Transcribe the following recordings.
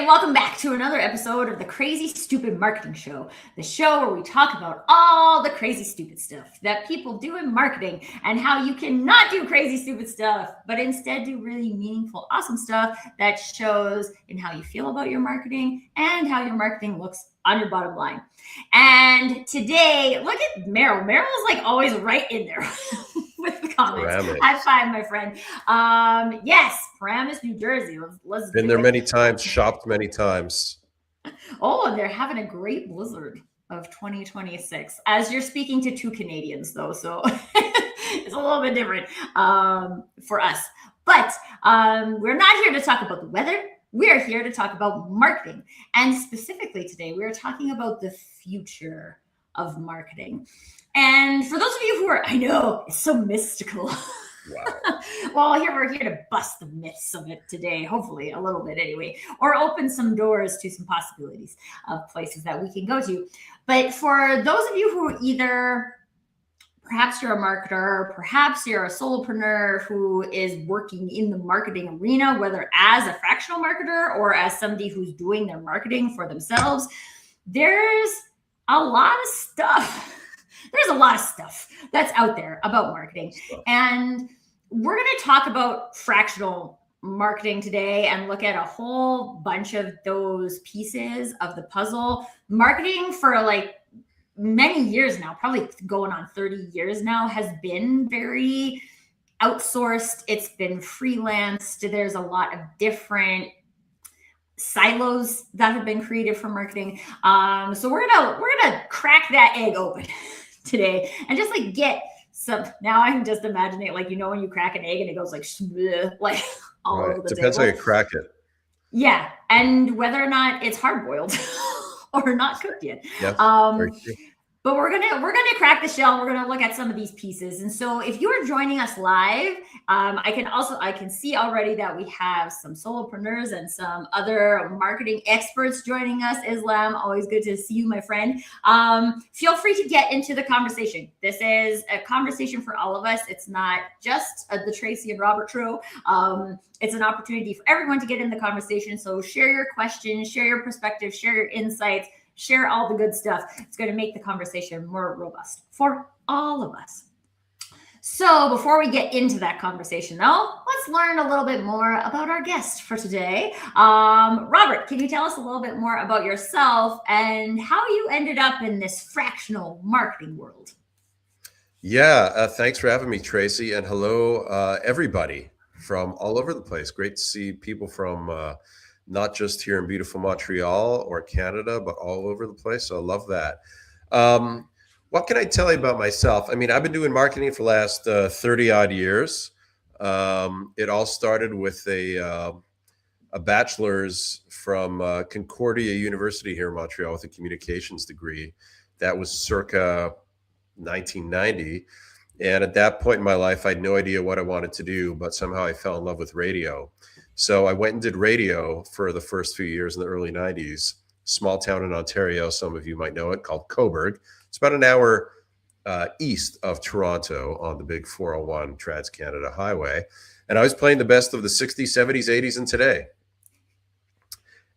welcome back to another episode of the Crazy Stupid Marketing Show, the show where we talk about all the crazy stupid stuff that people do in marketing and how you cannot do crazy stupid stuff, but instead do really meaningful, awesome stuff that shows in how you feel about your marketing and how your marketing looks on your bottom line. And today, look at Meryl. Meryl's like always right in there with the comments. Paramus. High five, my friend. Yes, Paramus, New Jersey. Let's Been there many times, shopped many times. Oh, and they're having a great blizzard of 2026. As you're speaking to two Canadians, though, so it's a little bit different for us. But we're not here to talk about the weather. We're here to talk about marketing. And specifically today, we're talking about the future of marketing. And for those of you who are, I know, it's so mystical. Wow. Well, we're here to bust the myths of it today, hopefully a little bit anyway, or open some doors to some possibilities of places that we can go to. But for those of you who either perhaps you're a marketer, perhaps you're a solopreneur who is working in the marketing arena, whether as a fractional marketer or as somebody who's doing their marketing for themselves, there's a lot of stuff. There's a lot of stuff that's out there about marketing. And we're going to talk about fractional marketing today and look at a whole bunch of those pieces of the puzzle. Marketing for like many years now, probably going on 30 years now, has been very outsourced. It's been freelanced. There's a lot of different silos that have been created for marketing. So we're gonna crack that egg open today and just like get some. Now I can just imagine it like, you know, when you crack an egg and it goes like all over the Depends table. how you crack it. Yeah, and whether or not it's hard boiled or not cooked yet. Yes, But we're gonna crack the shell. We're gonna look at some of these pieces. And so if you are joining us live, I can see already that we have some solopreneurs and some other marketing experts joining us. Islam, always good to see you, my friend. Feel free to get into the conversation. This is a conversation for all of us. It's not just the Tracy and Robert show. It's an opportunity for everyone to get in the conversation. So share your questions, share your perspective, share your insights. Share all the good stuff. It's going to make the conversation more robust for all of us. So before we get into that conversation, though, let's learn a little bit more about our guest for today. Robert, can you tell us a little bit more about yourself and how you ended up in this fractional marketing world? Yeah, thanks for having me, Tracy. And hello, everybody from all over the place. Great to see people from not just here in beautiful Montreal or Canada, but all over the place. So I love that. What can I tell you about myself? I mean, I've been doing marketing for the last 30 odd years. It all started with a bachelor's from Concordia University here in Montreal with a communications degree. That was circa 1990. And at that point in my life, I had no idea what I wanted to do, but somehow I fell in love with radio. So I went and did radio for the first few years in the early 90s, small town in Ontario. Some of you might know it, called Cobourg. It's about an hour east of Toronto on the big 401 Trans-Canada Highway. And I was playing the best of the 60s, 70s, 80s, and today.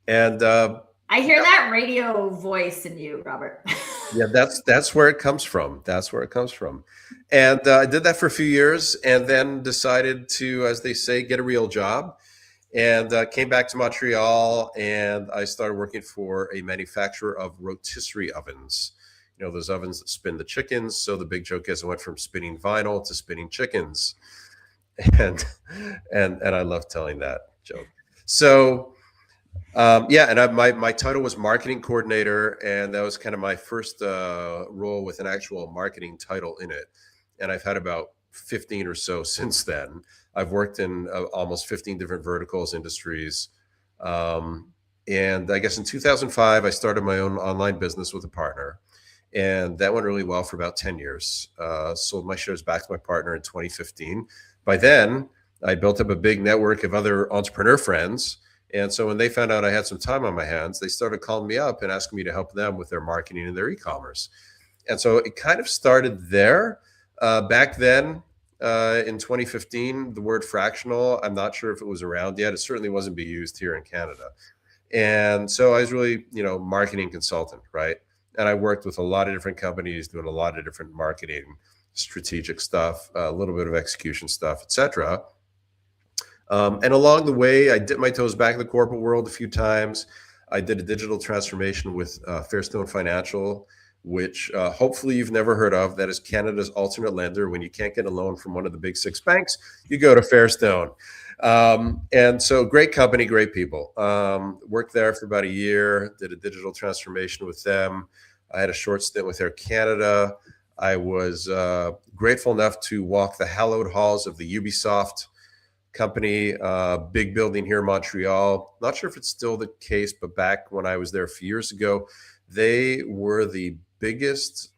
And I hear that radio voice in you, Robert. Yeah, that's where it comes from. That's where it comes from. And I did that for a few years and then decided to, as they say, get a real job. And came back to Montreal, and I started working for a manufacturer of rotisserie ovens. You know, those ovens that spin the chickens. So the big joke is I went from spinning vinyl to spinning chickens. And I love telling that joke. So and my title was marketing coordinator, and that was kind of my first role with an actual marketing title in it. And I've had about 15 or so since then. I've worked in almost 15 different verticals, industries. And I guess in 2005, I started my own online business with a partner. And that went really well for about 10 years. Sold my shares back to my partner in 2015. By then, I built up a big network of other entrepreneur friends. And so when they found out I had some time on my hands, they started calling me up and asking me to help them with their marketing and their e-commerce. And so it kind of started there. Back then, in 2015, the word fractional, I'm not sure if it was around yet. It certainly wasn't being used here in Canada. And so I was really, marketing consultant, right? And I worked with a lot of different companies doing a lot of different marketing, strategic stuff, a little bit of execution stuff, etc. And along the way, I dipped my toes back in the corporate world a few times. I did a digital transformation with Fairstone Financial, which hopefully you've never heard of. That is Canada's alternate lender. When you can't get a loan from one of the big six banks, you go to Fairstone. And so great company, great people. Worked there for about a year, did a digital transformation with them. I had a short stint with Air Canada. I was grateful enough to walk the hallowed halls of the Ubisoft company, big building here in Montreal. Not sure if it's still the case, but back when I was there a few years ago, they were the biggest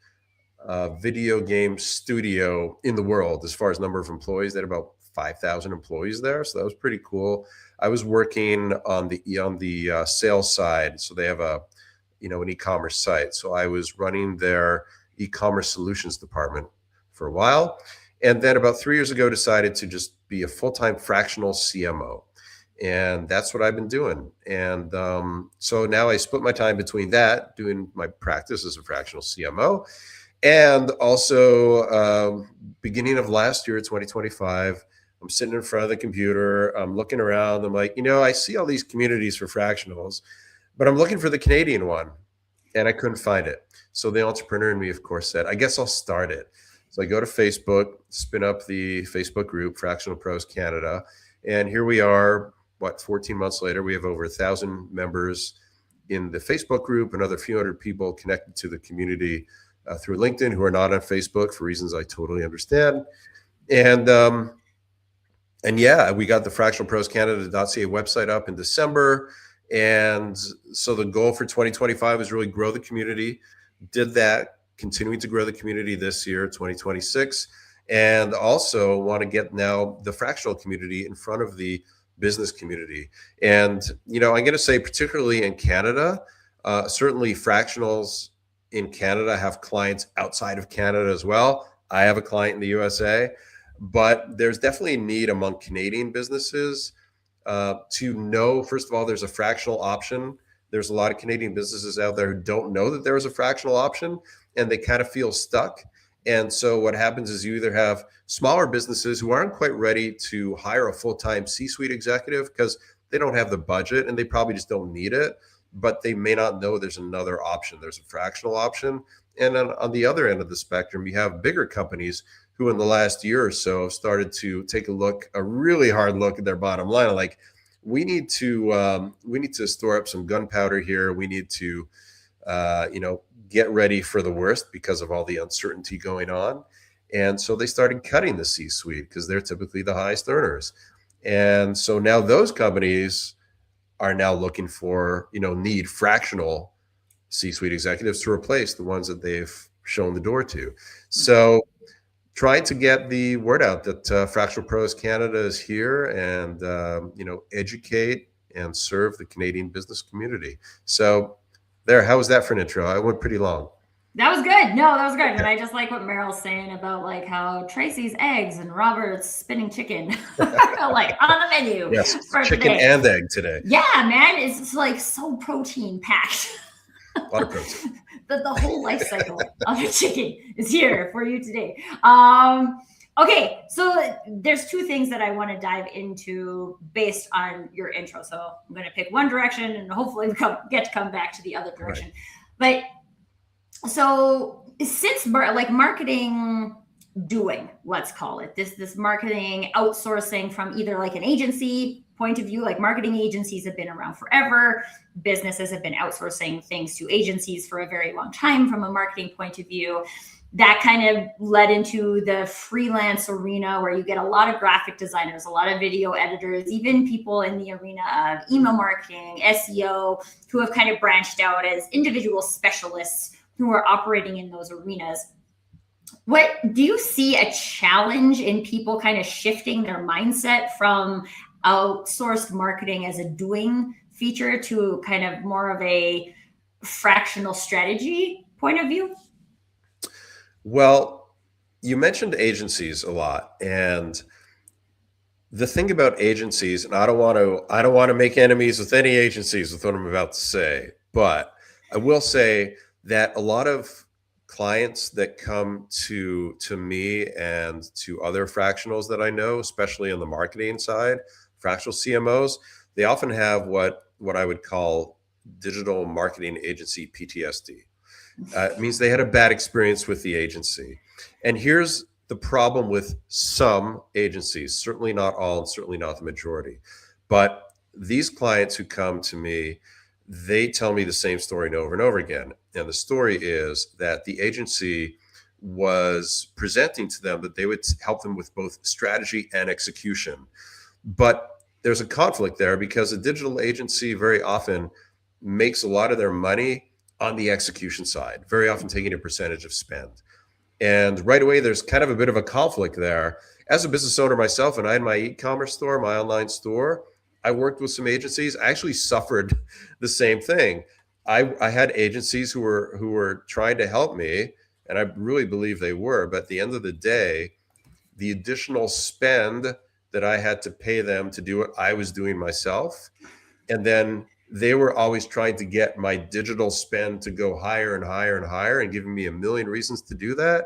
video game studio in the world as far as number of employees. They had about 5,000 employees there, so that was pretty cool. I was working on the sales side, so they have an e-commerce site. So I was running their e-commerce solutions department for a while. And then about 3 years ago, decided to just be a full-time fractional CMO. And that's what I've been doing. And so now I split my time between that, doing my practice as a fractional CMO, and also beginning of last year, 2025, I'm sitting in front of the computer, I'm looking around, I'm like, I see all these communities for fractionals, but I'm looking for the Canadian one, and I couldn't find it. So the entrepreneur in me, of course, said, I guess I'll start it. So I go to Facebook, spin up the Facebook group, Fractional Pros Canada. And here we are, 14 months later, we have over 1,000 members in the Facebook group, another few hundred people connected to the community through LinkedIn who are not on Facebook for reasons I totally understand. And yeah, we got the fractionalproscanada.ca website up in December. And so the goal for 2025 is really grow the community. Did that, continuing to grow the community this year, 2026, and also want to get now the fractional community in front of the business community. And, I'm going to say, particularly in Canada, certainly fractionals in Canada have clients outside of Canada as well. I have a client in the USA, but there's definitely a need among Canadian businesses to know, first of all, there's a fractional option. There's a lot of Canadian businesses out there who don't know that there is a fractional option, and they kind of feel stuck. And so what happens is you either have smaller businesses who aren't quite ready to hire a full-time C-suite executive because they don't have the budget and they probably just don't need it, but they may not know there's another option. There's a fractional option. And on the other end of the spectrum, you have bigger companies who in the last year or so have started to take a really hard look at their bottom line. Like, we need to store up some gunpowder here. We need to, get ready for the worst because of all the uncertainty going on. And so they started cutting the C-suite because they're typically the highest earners. And so now those companies are now looking for, need fractional C-suite executives to replace the ones that they've shown the door to. So trying to get the word out that Fractional Pros Canada is here and, educate and serve the Canadian business community. So there, how was that for an intro? I went pretty long. That was good. No, that was good. And I just like what Meryl's saying about like how Tracy's eggs and Robert's spinning chicken like on the menu. Yes, for chicken today. And egg today. Yeah, man. It's like so protein packed. A lot of protein. The whole life cycle of a chicken is here for you today. Okay, so there's two things that I want to dive into based on your intro. So I'm going to pick one direction and hopefully get to come back to the other direction. Right. But so since marketing doing, let's call it this marketing outsourcing from either like an agency point of view, like marketing agencies have been around forever. Businesses have been outsourcing things to agencies for a very long time from a marketing point of view. That kind of led into the freelance arena where you get a lot of graphic designers, a lot of video editors, even people in the arena of email marketing, SEO, who have kind of branched out as individual specialists who are operating in those arenas. What do you see a challenge in people kind of shifting their mindset from outsourced marketing as a doing feature to kind of more of a fractional strategy point of view? Well, you mentioned agencies a lot, and The thing about agencies, and I don't want to make enemies with any agencies with what I'm about to say, but I will say that a lot of clients that come to me and to other fractionals that I know, especially on the marketing side, fractional CMOs, they often have what I would call digital marketing agency PTSD. It means they had a bad experience with the agency. And here's the problem with some agencies, certainly not all, and certainly not the majority. But these clients who come to me, they tell me the same story over and over again. And the story is that the agency was presenting to them that they would help them with both strategy and execution. But there's a conflict there because a digital agency very often makes a lot of their money on the execution side, very often taking a percentage of spend. And right away, there's kind of a bit of a conflict there. As a business owner myself, and I had my e-commerce store, my online store, I worked with some agencies. I actually suffered the same thing. I had agencies who were trying to help me, and I really believe they were. But at the end of the day, the additional spend that I had to pay them to do what I was doing myself, and then they were always trying to get my digital spend to go higher and higher and higher and giving me a million reasons to do that,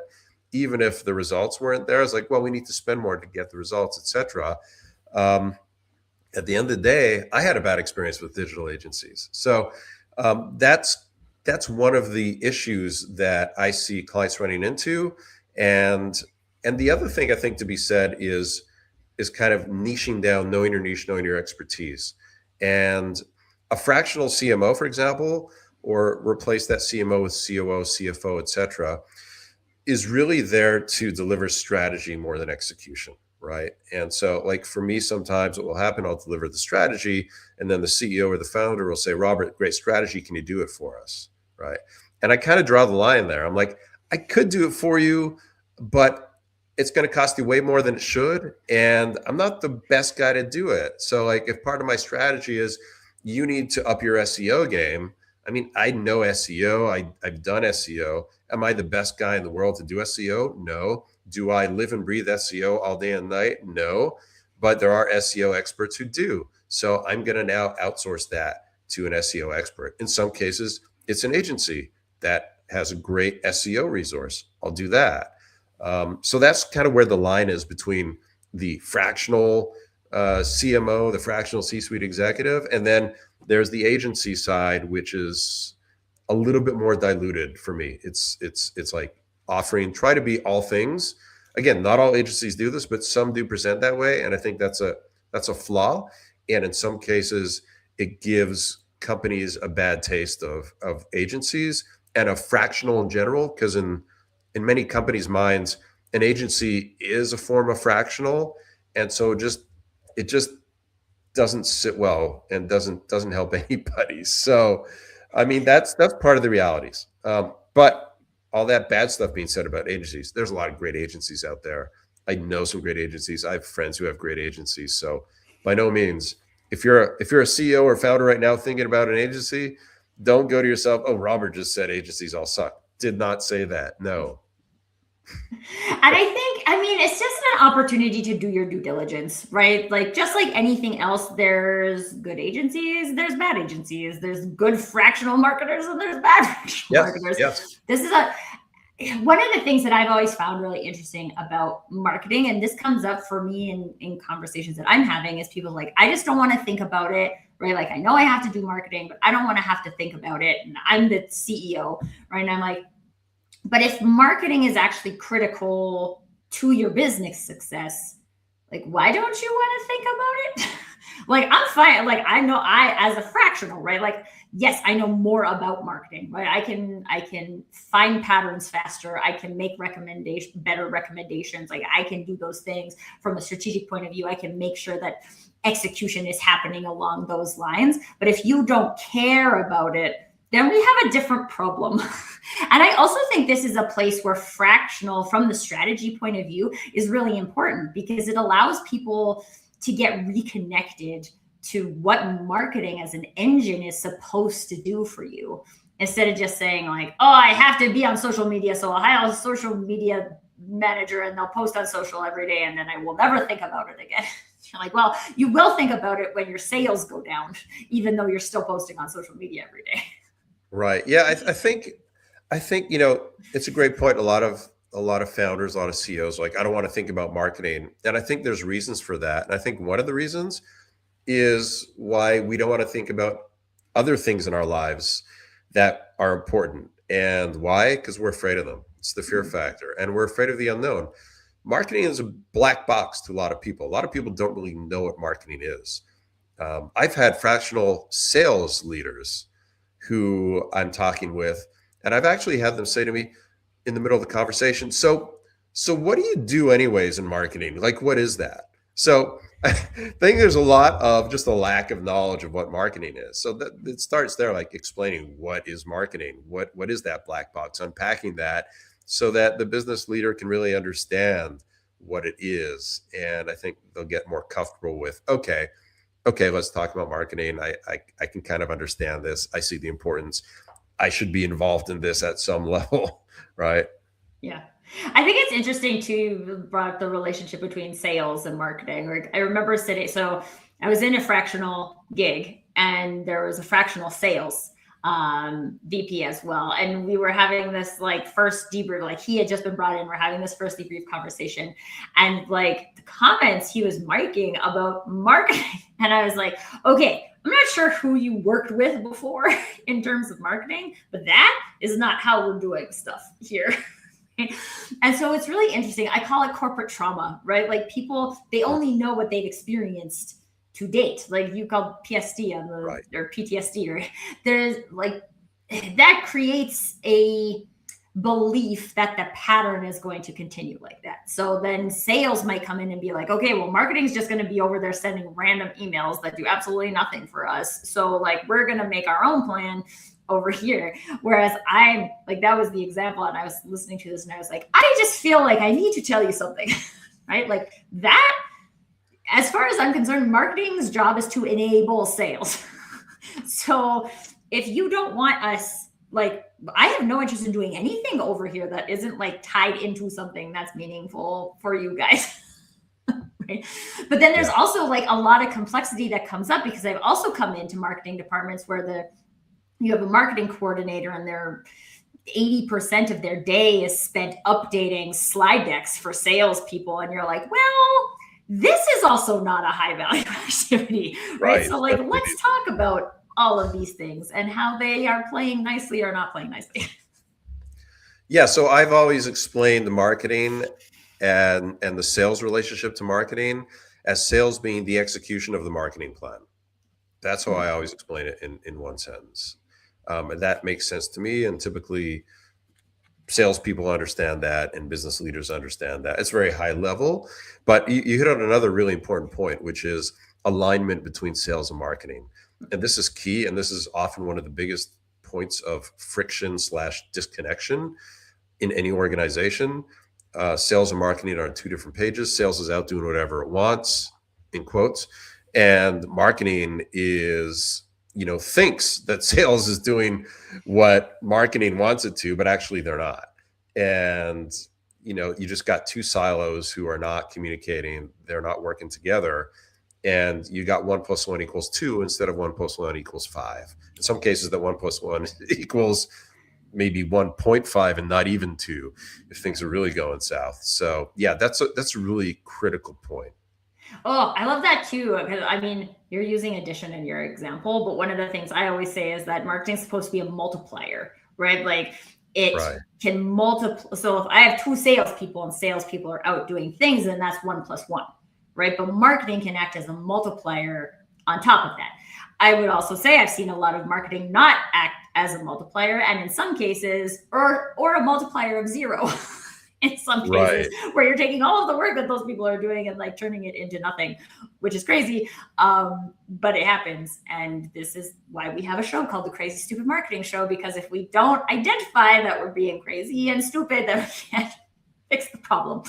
even if the results weren't there. I was like, well, we need to spend more to get the results, etc. At the end of the day, I had a bad experience with digital agencies. So that's one of the issues that I see clients running into. And the other thing I think to be said is kind of niching down, knowing your niche, knowing your expertise. And a fractional CMO, for example, or replace that CMO with COO, CFO, et cetera, is really there to deliver strategy more than execution, right? And so, like for me, sometimes what will happen, I'll deliver the strategy, and then the CEO or the founder will say, Robert, great strategy. Can you do it for us, right? And I kind of draw the line there. I'm like, I could do it for you, but it's going to cost you way more than it should. And I'm not the best guy to do it. So like if part of my strategy is you need to up your SEO game. I mean, I know SEO. I've done SEO. Am I the best guy in the world to do SEO? No. Do I live and breathe SEO all day and night? No. But there are SEO experts who do. So I'm going to now outsource that to an SEO expert. In some cases, it's an agency that has a great SEO resource. I'll do that. So that's kind of where the line is between the fractional CMO, the fractional C-suite executive, and then there's the agency side, which is a little bit more diluted for me. It's like try to be all things. Again, not all agencies do this, but some do present that way, and I think that's a flaw. And in some cases, it gives companies a bad taste of agencies and of fractional in general, because in many companies' minds, an agency is a form of fractional, and so it just doesn't sit well and doesn't help anybody. So, I mean, that's part of the realities. But all that bad stuff being said about agencies, there's a lot of great agencies out there. I know some great agencies. I have friends who have great agencies. So, by no means, if you're a CEO or founder right now thinking about an agency, don't go to yourself, oh, Robert just said agencies all suck. Did not say that. No. And I mean, it's just an opportunity to do your due diligence, right? Like, just like anything else, there's good agencies, there's bad agencies, there's good fractional marketers, and there's bad fractional marketers. Yes. This is one of the things that I've always found really interesting about marketing, and this comes up for me in conversations that I'm having, is people like, I just don't want to think about it, right? Like, I know I have to do marketing, but I don't want to have to think about it. And I'm the CEO, right? And I'm like, but if marketing is actually critical to your business success, like, why don't you want to think about it? Like, I'm fine. Like, I know as a fractional, right? Like, yes, I know more about marketing, right? I can find patterns faster. I can make better recommendations. Like, I can do those things from a strategic point of view. I can make sure that execution is happening along those lines. But if you don't care about it, then we have a different problem. And I also think this is a place where fractional, from the strategy point of view, is really important, because it allows people to get reconnected to what marketing as an engine is supposed to do for you, instead of just saying like, oh, I have to be on social media, so I'll hire a social media manager and they'll post on social every day, and then I will never think about it again. You're like, well, you will think about it when your sales go down, even though you're still posting on social media every day. Right. Yeah. I think, it's a great point. A lot of founders, a lot of CEOs, like, I don't want to think about marketing. And I think there's reasons for that. And I think one of the reasons is why we don't want to think about other things in our lives that are important. And why? Because we're afraid of them. It's the fear factor. And we're afraid of the unknown. Marketing is a black box to a lot of people. A lot of people don't really know what marketing is. I've had fractional sales leaders who I'm talking with, and I've actually had them say to me in the middle of the conversation, so what do you do anyways in marketing? Like, what is that? So I think there's a lot of just a lack of knowledge of what marketing is. So that it starts there, like explaining what is marketing, what is that black box, unpacking that so that the business leader can really understand what it is. And I think they'll get more comfortable with, okay, let's talk about marketing. I can kind of understand this. I see the importance. I should be involved in this at some level, right? Yeah. I think it's interesting too, brought up the relationship between sales and marketing. Like, I remember so I was in a fractional gig and there was a fractional sales VP as well. And we were having this like first debrief, like he had just been brought in, we're having this first debrief conversation. And like the comments he was making about marketing. And I was like, okay, I'm not sure who you worked with before in terms of marketing, but that is not how we're doing stuff here. And so it's really interesting. I call it corporate trauma, right? Like people, they only know what they've experienced to date. Like you call PSD on the, Right. or PTSD, right? There's like, that creates a belief that the pattern is going to continue like that. So then sales might come in and be like, okay, well, marketing is just going to be over there sending random emails that do absolutely nothing for us. So like, we're going to make our own plan over here. Whereas I'm like, that was the example. And I was listening to this and I was like, I just feel like I need to tell you something, right? Like that, as far as I'm concerned, marketing's job is to enable sales. So if you don't want us, like, I have no interest in doing anything over here that isn't like tied into something that's meaningful for you guys. Right? But then there's also like a lot of complexity that comes up because I've also come into marketing departments where you have a marketing coordinator and they're 80% of their day is spent updating slide decks for salespeople. And you're like, well, this is also not a high value activity, right? So like, let's talk about all of these things and how they are playing nicely or not playing nicely. Yeah. So I've always explained the marketing and the sales relationship to marketing as sales being the execution of the marketing plan. That's how I always explain it in one sentence. And that makes sense to me. And typically salespeople understand that and business leaders understand that. It's very high level, but you hit on another really important point, which is alignment between sales and marketing. And this is key. And this is often one of the biggest points of friction / disconnection in any organization. Sales and marketing are on two different pages. Sales is out doing whatever it wants, in quotes. And marketing is, thinks that sales is doing what marketing wants it to, but actually they're not. And, you just got two silos who are not communicating. They're not working together. And you got 1 + 1 = 2 instead of 1 + 1 = 5. In some cases, that 1 + 1 equals maybe 1.5 and not even 2 if things are really going south. So yeah, that's a really critical point. Oh, I love that too. Because I mean, you're using addition in your example, but one of the things I always say is that marketing is supposed to be a multiplier, right? Like it can multiply. So if I have 2 salespeople and salespeople are out doing things, then that's 1 + 1, right? But marketing can act as a multiplier on top of that. I would also say I've seen a lot of marketing not act as a multiplier, and in some cases, or a multiplier of 0. In some cases, where you're taking all of the work that those people are doing and like turning it into nothing, which is crazy. But it happens. And this is why we have a show called The Crazy Stupid Marketing Show, because if we don't identify that we're being crazy and stupid, then we can't fix the problem.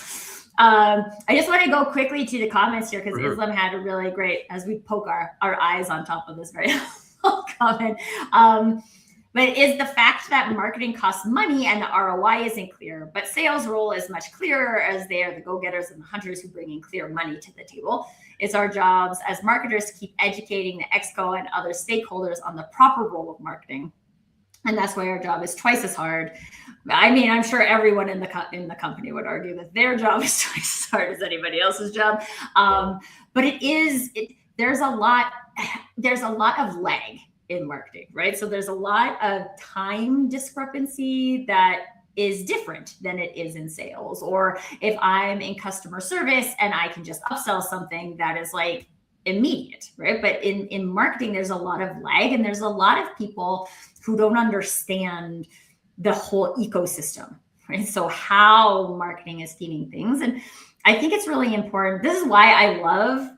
I just want to go quickly to the comments here because Islam had a really great, as we poke our eyes on top of this very long comment. But is the fact that marketing costs money and the ROI isn't clear, but sales role is much clearer, as they are the go-getters and the hunters who bring in clear money to the table. It's our jobs as marketers to keep educating the exco and other stakeholders on the proper role of marketing. And that's why our job is twice as hard. I mean, I'm sure everyone in the company would argue that their job is twice as hard as anybody else's job. But there's a lot of lag in marketing, right? So there's a lot of time discrepancy that is different than it is in sales. Or if I'm in customer service and I can just upsell something that is like immediate, right? But in marketing, there's a lot of lag, and there's a lot of people who don't understand the whole ecosystem, right? So how marketing is feeding things. And I think it's really important. This is why I love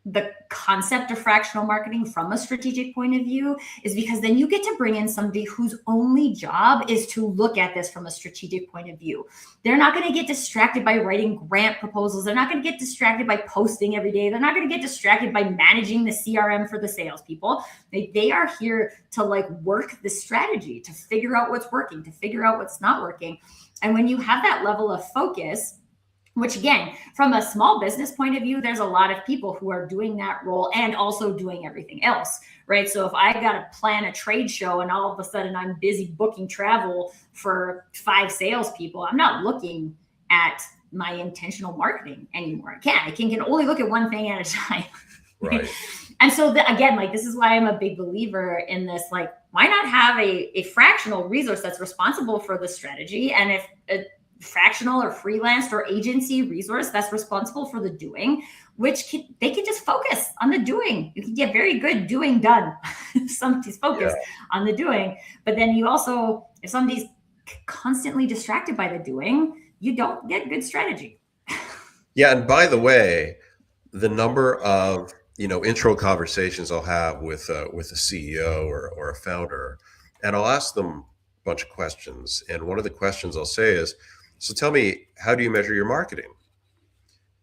the concept of fractional marketing from a strategic point of view, is because then you get to bring in somebody whose only job is to look at this from a strategic point of view. They're not going to get distracted by writing grant proposals. They're not going to get distracted by posting every day. They're not going to get distracted by managing the CRM for the salespeople. They are here to like work the strategy, to figure out what's working, to figure out what's not working. And when you have that level of focus, which again, from a small business point of view, there's a lot of people who are doing that role and also doing everything else, right? So if I got to plan a trade show and all of a sudden I'm busy booking travel for 5 salespeople, I'm not looking at my intentional marketing anymore. I can only look at one thing at a time. Right. And so again, like, this is why I'm a big believer in this, like, why not have a fractional resource that's responsible for the strategy? And if a fractional or freelanced or agency resource that's responsible for the doing, they can just focus on the doing. You can get very good doing done if somebody's focused on the doing. But then you also, if somebody's constantly distracted by the doing, you don't get good strategy. Yeah. And by the way, the number of, intro conversations I'll have with a CEO or a founder, and I'll ask them a bunch of questions. And one of the questions I'll say is, so tell me, how do you measure your marketing?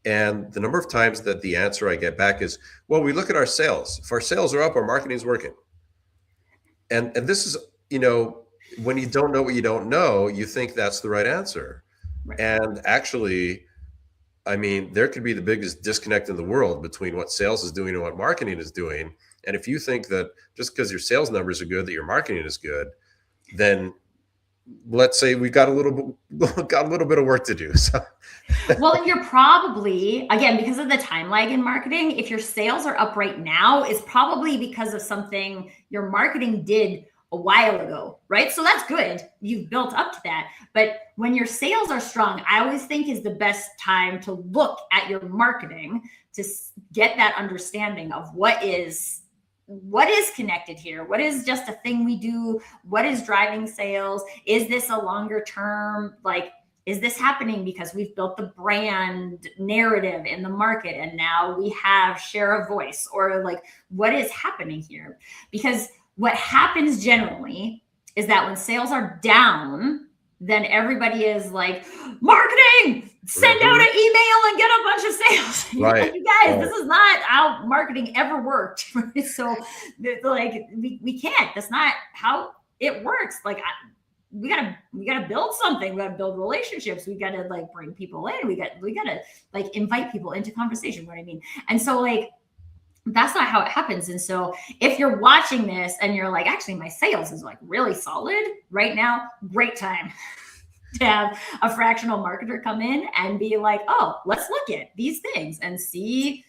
And the number of times that the answer I get back is, well, we look at our sales. If our sales are up, our marketing is working. And this is, when you don't know what you don't know, you think that's the right answer. Right. And actually, I mean, there could be the biggest disconnect in the world between what sales is doing and what marketing is doing. And if you think that just because your sales numbers are good, that your marketing is good, then let's say we got a little bit of work to do. So. Well, you're probably, again, because of the time lag in marketing, if your sales are up right now, it's probably because of something your marketing did a while ago, right? So that's good. You've built up to that. But when your sales are strong, I always think is the best time to look at your marketing to get that understanding of what is connected here? What is just a thing we do? What is driving sales? Is this a longer term? Like, is this happening because we've built the brand narrative in the market and now we have share of voice? Or like, what is happening here? Because what happens generally is that when sales are down, then everybody is like, marketing, send out an email and get a bunch of sales. Right. You guys, this is not how marketing ever worked. So like, we can't, that's not how it works. Like, we gotta build something. We gotta build relationships. We gotta like bring people in. We gotta like invite people into conversation. You know what I mean? And so like, that's not how it happens. And so if you're watching this and you're like, actually my sales is like really solid right now, great time to have a fractional marketer come in and be like, oh, let's look at these things and see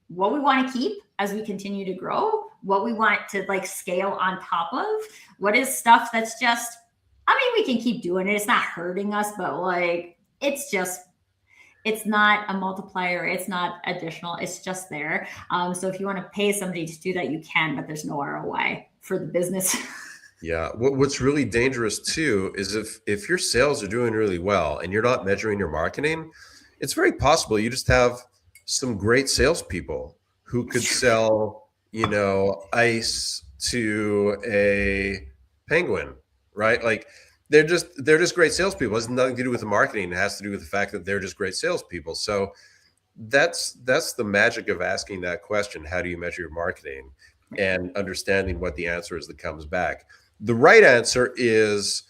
what we want to keep as we continue to grow, what we want to like scale on top of, what is stuff that's just, I mean, we can keep doing it. It's not hurting us, but like, it's not a multiplier. It's not additional. It's just there. So if you want to pay somebody to do that, you can, but there's no ROI for the business. Yeah. What's really dangerous too is if your sales are doing really well and you're not measuring your marketing, it's very possible you just have some great salespeople who could sell, ice to a penguin, right? Like, they're just great salespeople. It has nothing to do with the marketing. It has to do with the fact that they're just great salespeople. So that's the magic of asking that question. How do you measure your marketing? And understanding what the answer is that comes back. The right answer is,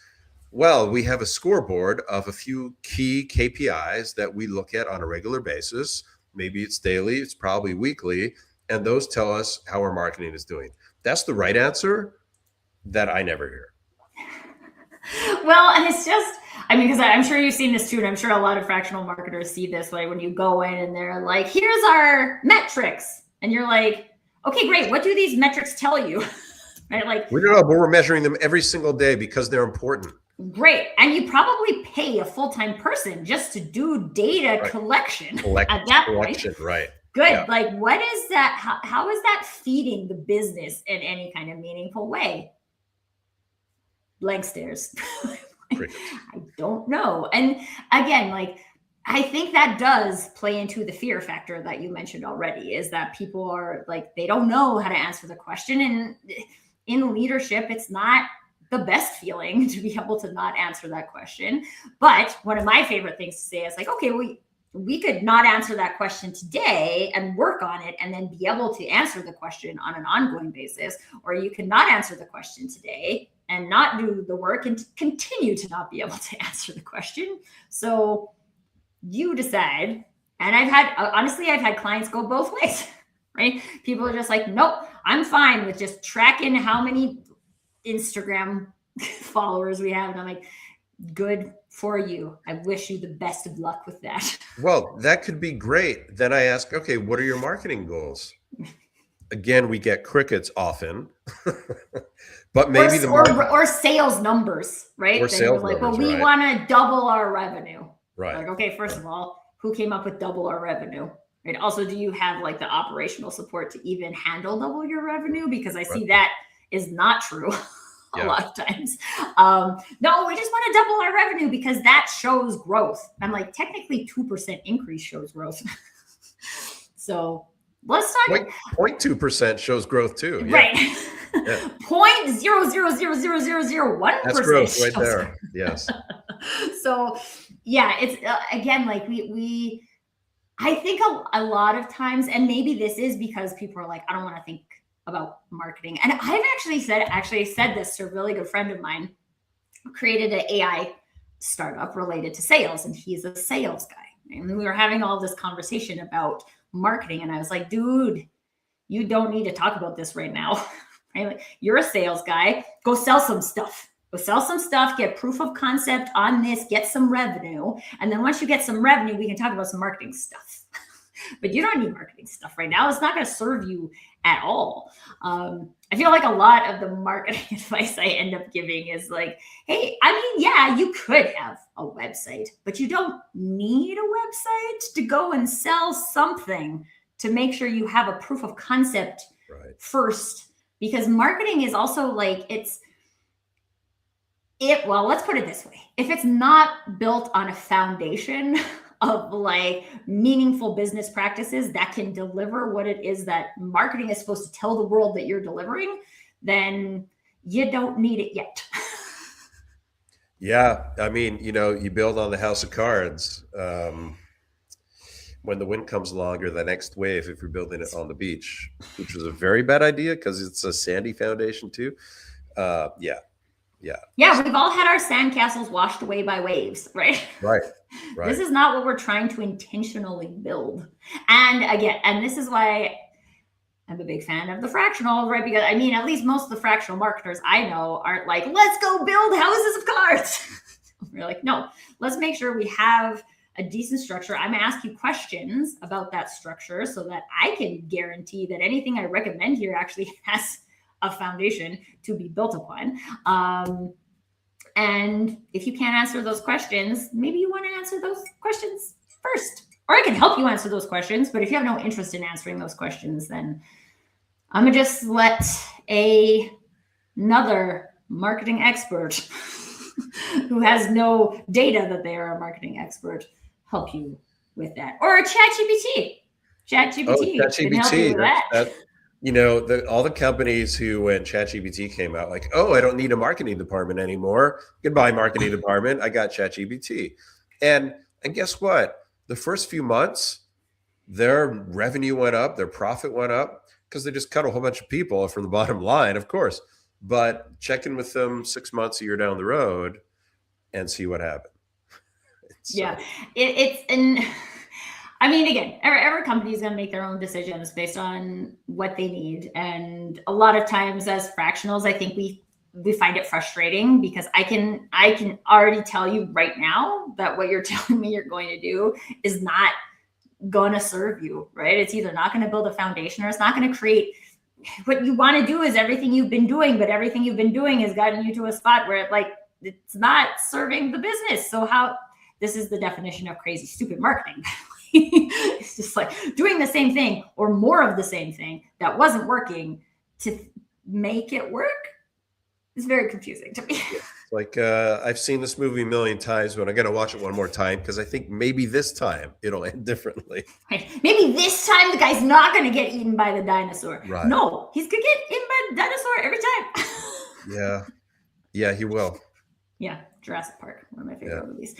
well, we have a scoreboard of a few key KPIs that we look at on a regular basis. Maybe it's daily, it's probably weekly, and those tell us how our marketing is doing. That's the right answer that I never hear. Well, and it's just, I mean, because I'm sure you've seen this too, and I'm sure a lot of fractional marketers see this, like when you go in and they're like, here's our metrics. And you're like, okay, great. What do these metrics tell you? Right? Like, We don't know, but we're measuring them every single day because they're important. great. And you probably pay a full-time person just to do data collection at that point. Right. Good. Yeah. Like, what is that? How is that feeding the business in any kind of meaningful way? Blank stares. I don't know. And again, like, I think that does play into the fear factor that you mentioned already, is that people are like, they don't know how to answer the question. And in leadership, it's not the best feeling to be able to not answer that question. But one of my favorite things to say is like, okay, we could not answer that question today and work on it and then be able to answer the question on an ongoing basis. Or you could not answer the question today and not do the work and continue to not be able to answer the question. So you decide. And I've had clients go both ways, right? People are just like, nope, I'm fine with just tracking how many Instagram followers we have. And I'm like, good for you. I wish you the best of luck with that. Well, that could be great. Then I ask, okay, what are your marketing goals? Again, we get crickets often, but maybe or sales numbers, right? Or then sales you're like, numbers, well, we right. want to double our revenue. Right. Like, okay, first of all, who came up with double our revenue? Right. Also, do you have like the operational support to even handle double your revenue? Because I see that is not true a lot of times. No, we just want to double our revenue because that shows growth. I'm like, technically 2% increase shows growth. So let's talk. 0.2% shows growth too. Yeah. Right. Yeah. 0.0000001%. That's growth right there. Yes. So yeah, it's again, like I think a lot of times, and maybe this is because people are like, I don't want to think about marketing. And I've actually said this to a really good friend of mine who created an AI startup related to sales. And he's a sales guy. And we were having all this conversation about marketing. And I was like, dude, you don't need to talk about this right now. Right? Like, you're a sales guy. Go sell some stuff. Go sell some stuff, get proof of concept on this, get some revenue. And then once you get some revenue, we can talk about some marketing stuff. But you don't need marketing stuff right now. It's not going to serve you at all. I feel like a lot of the marketing advice I end up giving is like, hey, I mean, yeah, you could have a website, but you don't need a website to go and sell something to make sure you have a proof of concept first. Because marketing is also like, well, let's put it this way. If it's not built on a foundation of like meaningful business practices that can deliver what it is that marketing is supposed to tell the world that you're delivering, then you don't need it yet. Yeah. I mean, you build on the house of cards. When the wind comes along, or the next wave, if you're building it on the beach, which was a very bad idea because it's a sandy foundation too. Yeah, we've all had our sandcastles washed away by waves, right? Right. This is not what we're trying to intentionally build. And again, and this is why I'm a big fan of the fractional, right? Because I mean, at least most of the fractional marketers I know aren't like, let's go build houses of cards. We're like, no, let's make sure we have a decent structure. I'm gonna ask you questions about that structure so that I can guarantee that anything I recommend here actually has a foundation to be built upon. And if you can't answer those questions, maybe you want to answer those questions first, or I can help you answer those questions. But if you have no interest in answering those questions, then I'm gonna just let another marketing expert who has no data that they are a marketing expert help you with that. Or a ChatGPT. ChatGPT can help you with that. All the companies who, when ChatGPT came out, like, oh, I don't need a marketing department anymore. Goodbye, marketing department. I got ChatGPT. And guess what? The first few months, their revenue went up, their profit went up, because they just cut a whole bunch of people from the bottom line, of course. but check in with them 6 months, a year down the road and see what happened. So, yeah, it's and I mean, again, every company is going to make their own decisions based on what they need, and a lot of times as fractionals, I think we find it frustrating because I can already tell you right now that what you're telling me you're going to do is not going to serve you, right? It's either not going to build a foundation or it's not going to create what you want to do. Is everything you've been doing, but everything you've been doing has gotten you to a spot where it's not serving the business. So how, this is the definition of crazy stupid marketing. It's just like doing the same thing or more of the same thing that wasn't working to make it work. It's very confusing to me. like I've seen this movie a million times, but I'm going to watch it one more time because I think maybe this time it'll end differently. Right. Maybe this time the guy's not going to get eaten by the dinosaur. Right. No, he's going to get eaten by the dinosaur every time. Yeah, he will. Yeah, Jurassic Park, one of my favorite movies.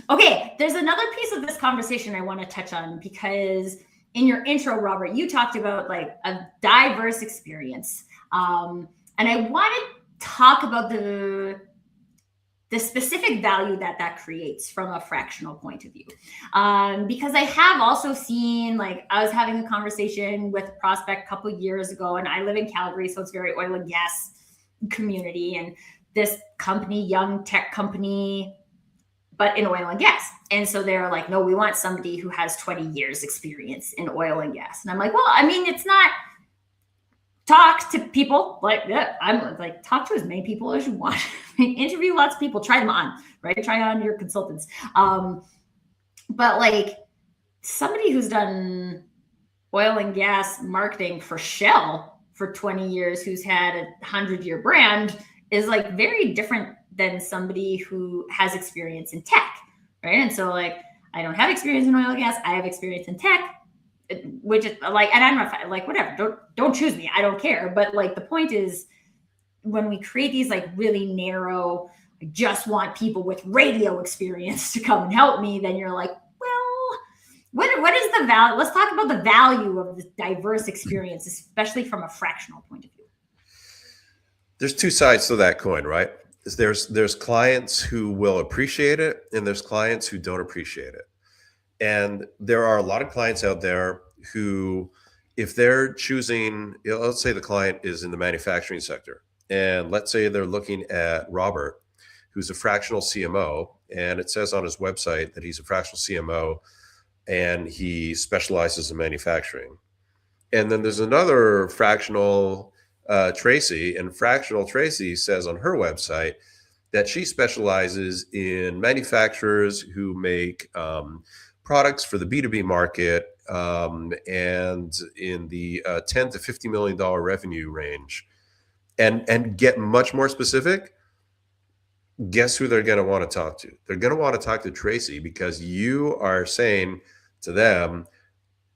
Okay, there's another piece of this conversation I want to touch on, because in your intro, Robert, you talked about like a diverse experience. And I want to talk about the specific value that creates from a fractional point of view. Because I have also seen, like, I was having a conversation with a prospect a couple of years ago, and I live in Calgary, so it's very oil and gas community. And this company, young tech company, but in oil and gas. And so they're like, no, we want somebody who has 20 years experience in oil and gas. And I'm like, well, I mean, it's not, talk to people. Like, yeah, I'm like, talk to as many people as you want. Interview lots of people, try them on, right? Try on your consultants. But like somebody who's done oil and gas marketing for Shell for 20 years, who's had a 100-year brand, is like very different than somebody who has experience in tech, right? And so like, I don't have experience in oil and gas. I have experience in tech, which is like, and I'm not like, whatever, don't choose me. I don't care. But like, the point is, when we create these like really narrow, I just want people with radio experience to come and help me, then you're like, well, what is the value? Let's talk about the value of this diverse experience, especially from a fractional point of view. There's two sides to that coin, right? There's clients who will appreciate it, and there's clients who don't appreciate it. And there are a lot of clients out there who, if they're choosing, let's say the client is in the manufacturing sector, and let's say they're looking at Robert, who's a fractional CMO, and it says on his website that he's a fractional CMO and he specializes in manufacturing. And then there's another fractional Tracy, and fractional Tracy says on her website that she specializes in manufacturers who make products for the B2B market, and in the $10 to $50 million revenue range, and get much more specific. Guess who they're going to want to talk to? They're going to want to talk to Tracy, because you are saying to them,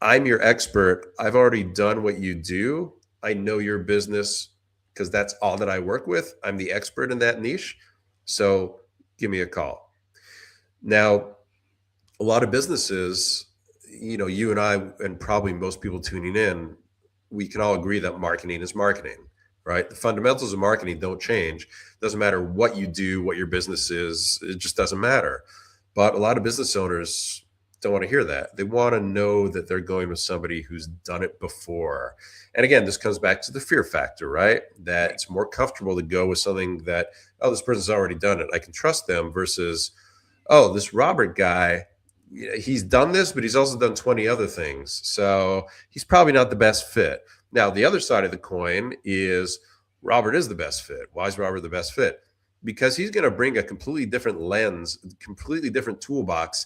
I'm your expert. I've already done what you do. I know your business because that's all that I work with. I'm the expert in that niche. So give me a call. Now, a lot of businesses, you and I, and probably most people tuning in, we can all agree that marketing is marketing, right? The fundamentals of marketing don't change. Doesn't matter what you do, what your business is, it just doesn't matter. But a lot of business owners don't want to hear that. They want to know that they're going with somebody who's done it before. And again, this comes back to the fear factor, right? That it's more comfortable to go with something that, oh, this person's already done it, I can trust them, versus, oh, this Robert guy, he's done this, but he's also done 20 other things. So he's probably not the best fit. Now, the other side of the coin is Robert is the best fit. Why is Robert the best fit? Because he's going to bring a completely different lens, completely different toolbox.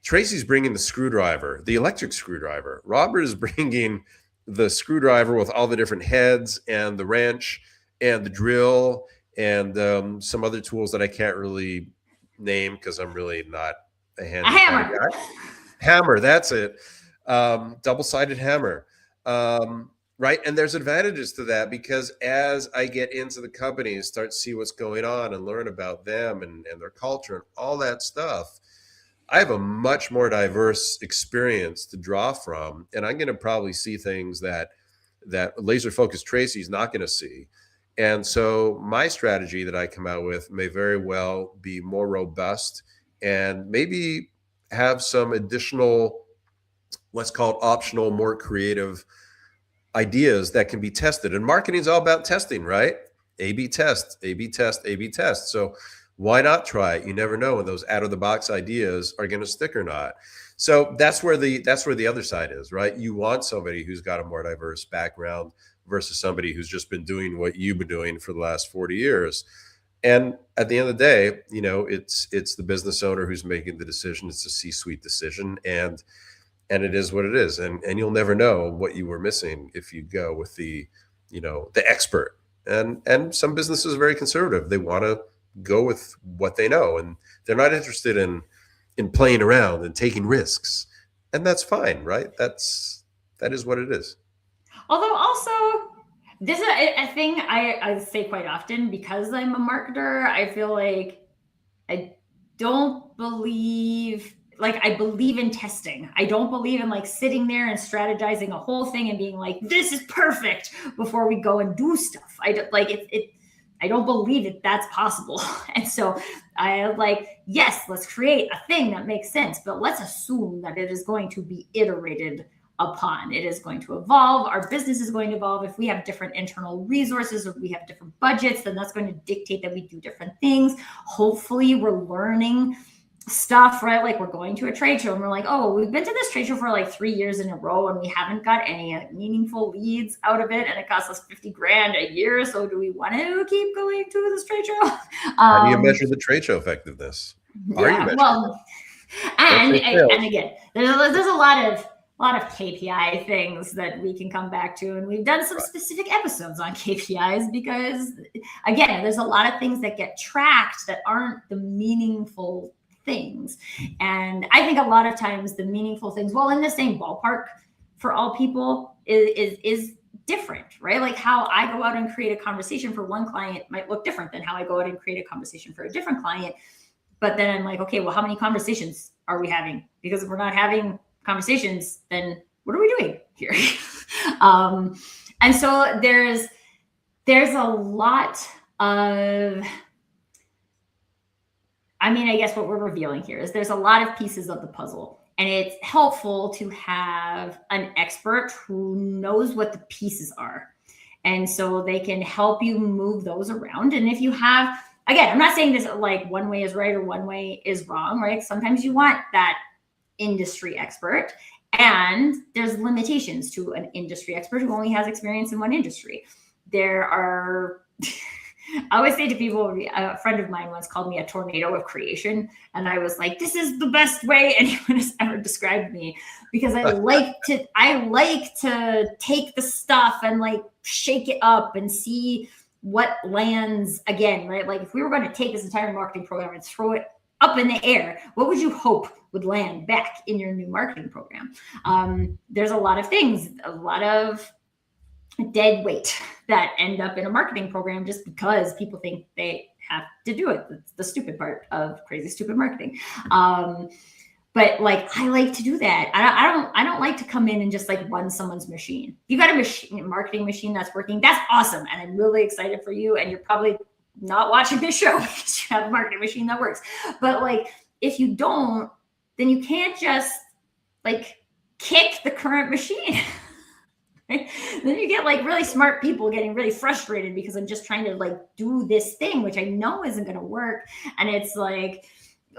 Tracy's bringing the screwdriver, the electric screwdriver. Robert is bringing the screwdriver with all the different heads and the wrench and the drill and some other tools that I can't really name because I'm really not a hammer. Guy. Hammer, that's it. Double-sided hammer. Right. And there's advantages to that, because as I get into the company and start to see what's going on and learn about them and their culture and all that stuff, I have a much more diverse experience to draw from. And I'm going to probably see things that laser focused Tracy's not going to see. And so my strategy that I come out with may very well be more robust and maybe have some additional, let's call it optional, more creative ideas that can be tested. And marketing is all about testing, right? A/B test, A/B test, A/B test. So why not try it? You never know when those out of the box ideas are going to stick or not. So that's where the other side is, right? You want somebody who's got a more diverse background versus somebody who's just been doing what you've been doing for the last 40 years. And at the end of the day, it's the business owner who's making the decision. It's a C-suite decision, and it is what it is. And you'll never know what you were missing if you go with the expert. And some businesses are very conservative. They want to go with what they know, and they're not interested in playing around and taking risks. And that's fine, right? That is what it is. Although also, this is a thing I say quite often, because I'm a marketer. I feel like I don't believe, like, I believe in testing. I don't believe in like sitting there and strategizing a whole thing and being like, this is perfect before we go and do stuff. I don't like it. I don't believe that that's possible. And so I like, yes, let's create a thing that makes sense, but let's assume that it is going to be iterated upon. It is going to evolve. Our business is going to evolve. If we have different internal resources or we have different budgets, then that's going to dictate that we do different things. Hopefully we're learning stuff, right? Like, we're going to a trade show and we're like, oh, we've been to this trade show for like 3 years in a row and we haven't got any meaningful leads out of it, and it costs us 50 grand a year. So do we want to keep going to this trade show? How do you measure the trade show effectiveness? Are you measuring and again, there's a lot of KPI things that we can come back to, and we've done some specific episodes on KPIs because, again, there's a lot of things that get tracked that aren't the meaningful things. And I think a lot of times the meaningful things, while in the same ballpark for all people, is different, right? Like, how I go out and create a conversation for one client might look different than how I go out and create a conversation for a different client. But then I'm like, okay, well, how many conversations are we having? Because if we're not having conversations, then what are we doing here? And so there's a lot of, I guess what we're revealing here is there's a lot of pieces of the puzzle, and it's helpful to have an expert who knows what the pieces are. And so they can help you move those around. And if you have, again, I'm not saying this like one way is right or one way is wrong, right? Sometimes you want that industry expert, and there's limitations to an industry expert who only has experience in one industry. There are I always say to people, a friend of mine once called me a tornado of creation, and I was like, this is the best way anyone has ever described me, because I like to take the stuff and like shake it up and see what lands again, right? Like, if we were going to take this entire marketing program and throw it up in the air, what would you hope would land back in your new marketing program? There's a lot of things, a lot of dead weight that end up in a marketing program just because people think they have to do it. That's the stupid part of crazy stupid marketing. But like, I like to do that. I don't like to come in and just like run someone's machine. If you got a marketing machine that's working, that's awesome, and I'm really excited for you. And you're probably not watching this show because you have a marketing machine that works. But like, if you don't, then you can't just like kick the current machine. Right? Then you get like really smart people getting really frustrated because I'm just trying to like do this thing, which I know isn't going to work. And it's like,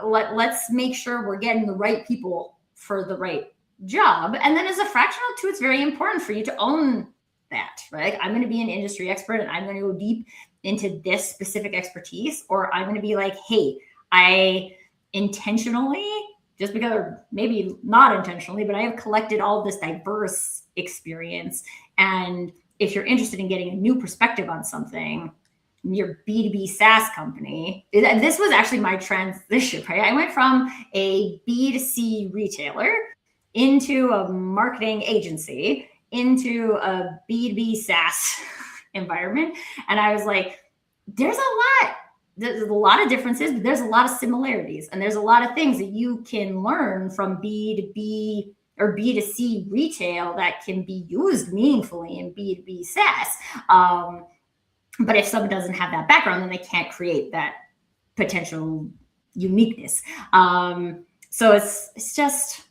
let's make sure we're getting the right people for the right job. And then as a fractional too, it's very important for you to own that, right? Like, I'm going to be an industry expert and I'm going to go deep into this specific expertise, or I'm going to be like, hey, I intentionally, just because, or maybe not intentionally, but I have collected all this diverse experience. And if you're interested in getting a new perspective on something, your B2B SaaS company, this was actually my transition, right? I went from a B2C retailer into a marketing agency into a B2B SaaS environment. And I was like, there's a lot of differences, but there's a lot of similarities. And there's a lot of things that you can learn from B2B or B2C retail that can be used meaningfully in B2B SaaS. But if someone doesn't have that background, then they can't create that potential uniqueness. So it's just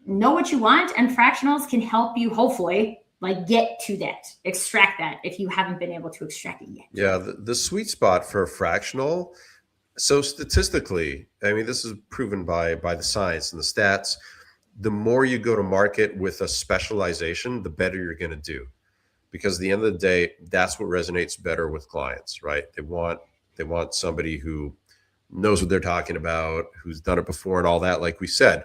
know what you want, and fractionals can help you hopefully like get to that, extract that if you haven't been able to extract it yet. Yeah, the sweet spot for a fractional. So statistically, I mean, this is proven by the science and the stats. The more you go to market with a specialization, the better you're going to do, because at the end of the day, that's what resonates better with clients, right? They want somebody who knows what they're talking about, who's done it before and all that, like we said.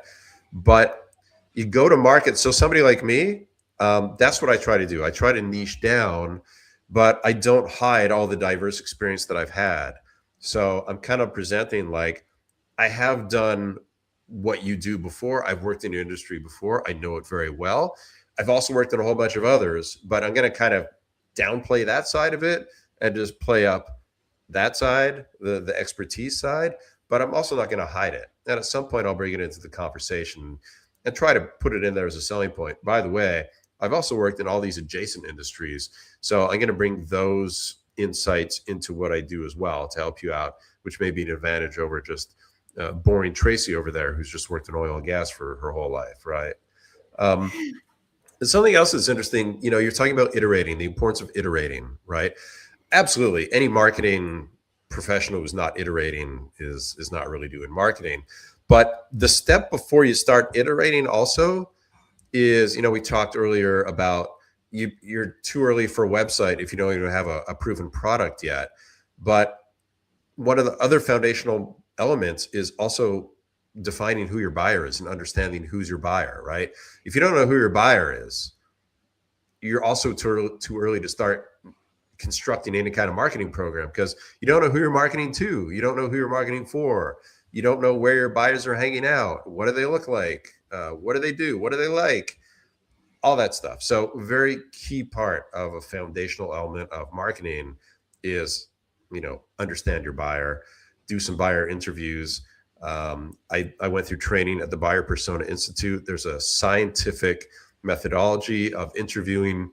But you go to market. So somebody like me, that's what I try to do. I try to niche down, but I don't hide all the diverse experience that I've had. So I'm kind of presenting like I have done what you do before. I've worked in your industry before. I know it very well. I've also worked in a whole bunch of others, but I'm going to kind of downplay that side of it and just play up that side, the expertise side. But I'm also not going to hide it. And at some point, I'll bring it into the conversation and try to put it in there as a selling point. By the way, I've also worked in all these adjacent industries. So I'm going to bring those insights into what I do as well to help you out, which may be an advantage over just boring Tracy over there, who's just worked in oil and gas for her whole life, right? And something else that's interesting, you're talking about iterating, the importance of iterating, right? Absolutely. Any marketing professional who's not iterating is not really doing marketing. But the step before you start iterating also is, we talked earlier about you're too early for a website if you don't even have a proven product yet. But one of the other foundational elements is also defining who your buyer is and understanding who's your buyer, right? If you don't know who your buyer is, you're also too early to start constructing any kind of marketing program, because you don't know who you're marketing to. You don't know who you're marketing for. You don't know where your buyers are hanging out. What do they look like? What do they do? What do they like? All that stuff. So very key part of a foundational element of marketing is, understand your buyer, do some buyer interviews. I went through training at the Buyer Persona Institute. There's a scientific methodology of interviewing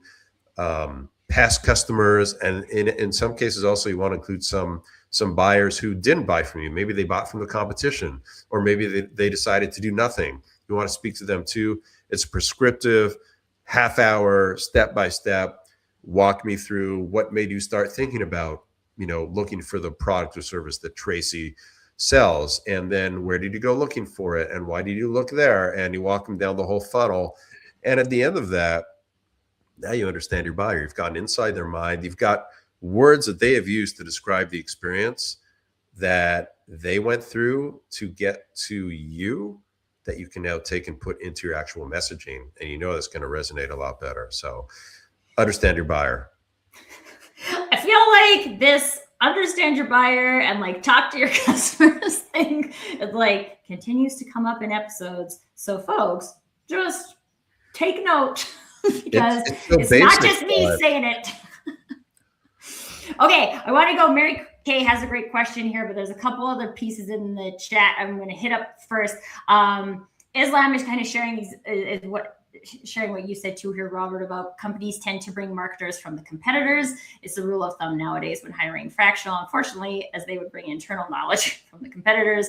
past customers, and in some cases also you want to include some buyers who didn't buy from you. Maybe they bought from the competition, or maybe they decided to do nothing. You want to speak to them too. It's prescriptive, half-hour, step-by-step, walk me through what made you start thinking about, looking for the product or service that Tracy sells, and then where did you go looking for it, and why did you look there? And you walk them down the whole funnel. And at the end of that, now you understand your buyer. You've gotten inside their mind. You've got words that they have used to describe the experience that they went through to get to you, that you can now take and put into your actual messaging. And that's going to resonate a lot better. So understand your buyer. I feel like this understand your buyer and like talk to your customers thing, it like continues to come up in episodes. So folks, just take note because it's not just me saying it. Okay, I want to go. Mary Kay has a great question here, but there's a couple other pieces in the chat I'm going to hit up first. Islam is kind of sharing what you said too here, Robert, about companies tend to bring marketers from the competitors. It's the rule of thumb nowadays when hiring fractional. Unfortunately, as they would bring internal knowledge from the competitors,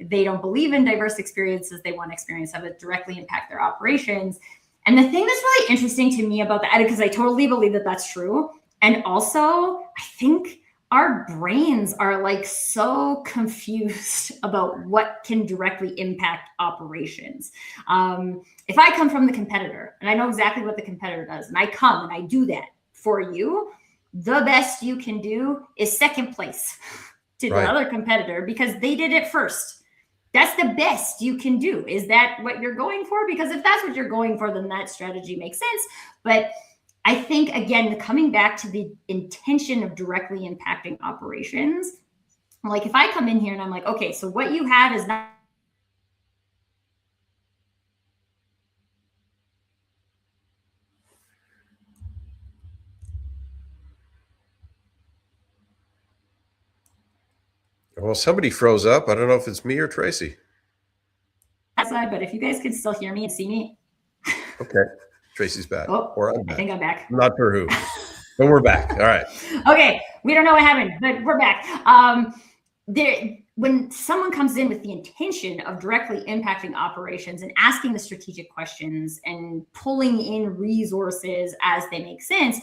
they don't believe in diverse experiences. They want experience that would directly impact their operations. And the thing that's really interesting to me about that, because I totally believe that that's true. And also, I think our brains are like so confused about what can directly impact operations. If I come from the competitor and I know exactly what the competitor does, and I come and I do that for you, the best you can do is second place to the other competitor because they did it first. That's the best you can do. Is that what you're going for? Because if that's what you're going for, then that strategy makes sense. But I think, again, coming back to the intention of directly impacting operations, like if I come in here and I'm like, okay, so what you have is not. Well, somebody froze up. I don't know if it's me or Tracy. But if you guys can still hear me and see me. Okay. Tracy's back. Oh, or I'm back. I think I'm back. Not for who. But we're back. All right. Okay, we don't know what happened, but we're back. When someone comes in with the intention of directly impacting operations and asking the strategic questions and pulling in resources as they make sense,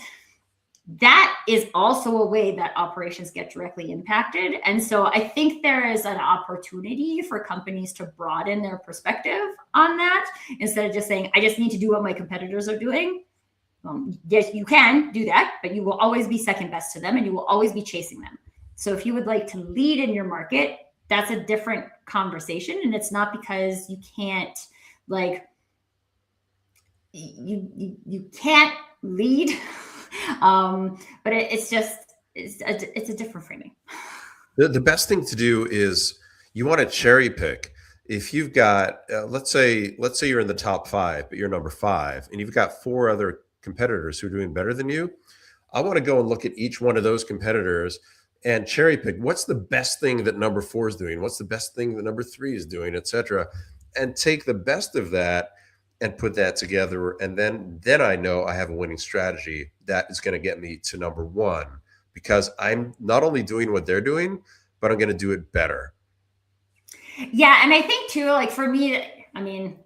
that is also a way that operations get directly impacted. And so I think there is an opportunity for companies to broaden their perspective on that instead of just saying, I just need to do what my competitors are doing. Yes, you can do that, but you will always be second best to them and you will always be chasing them. So if you would like to lead in your market, that's a different conversation. And it's not because you can't, like, you can't lead, but it's a different framing. The best thing to do is you want to cherry pick. If you've got, let's say you're in the top 5, but you're number 5, and you've got 4 other competitors who are doing better than you, I want to go and look at each one of those competitors and cherry pick what's the best thing that number 4 is doing, what's the best thing that number 3 is doing, etc., and take the best of that and put that together. And then I know I have a winning strategy that is going to get me to number 1, because I'm not only doing what they're doing, but I'm going to do it better. Yeah. And I think too, like for me, I mean,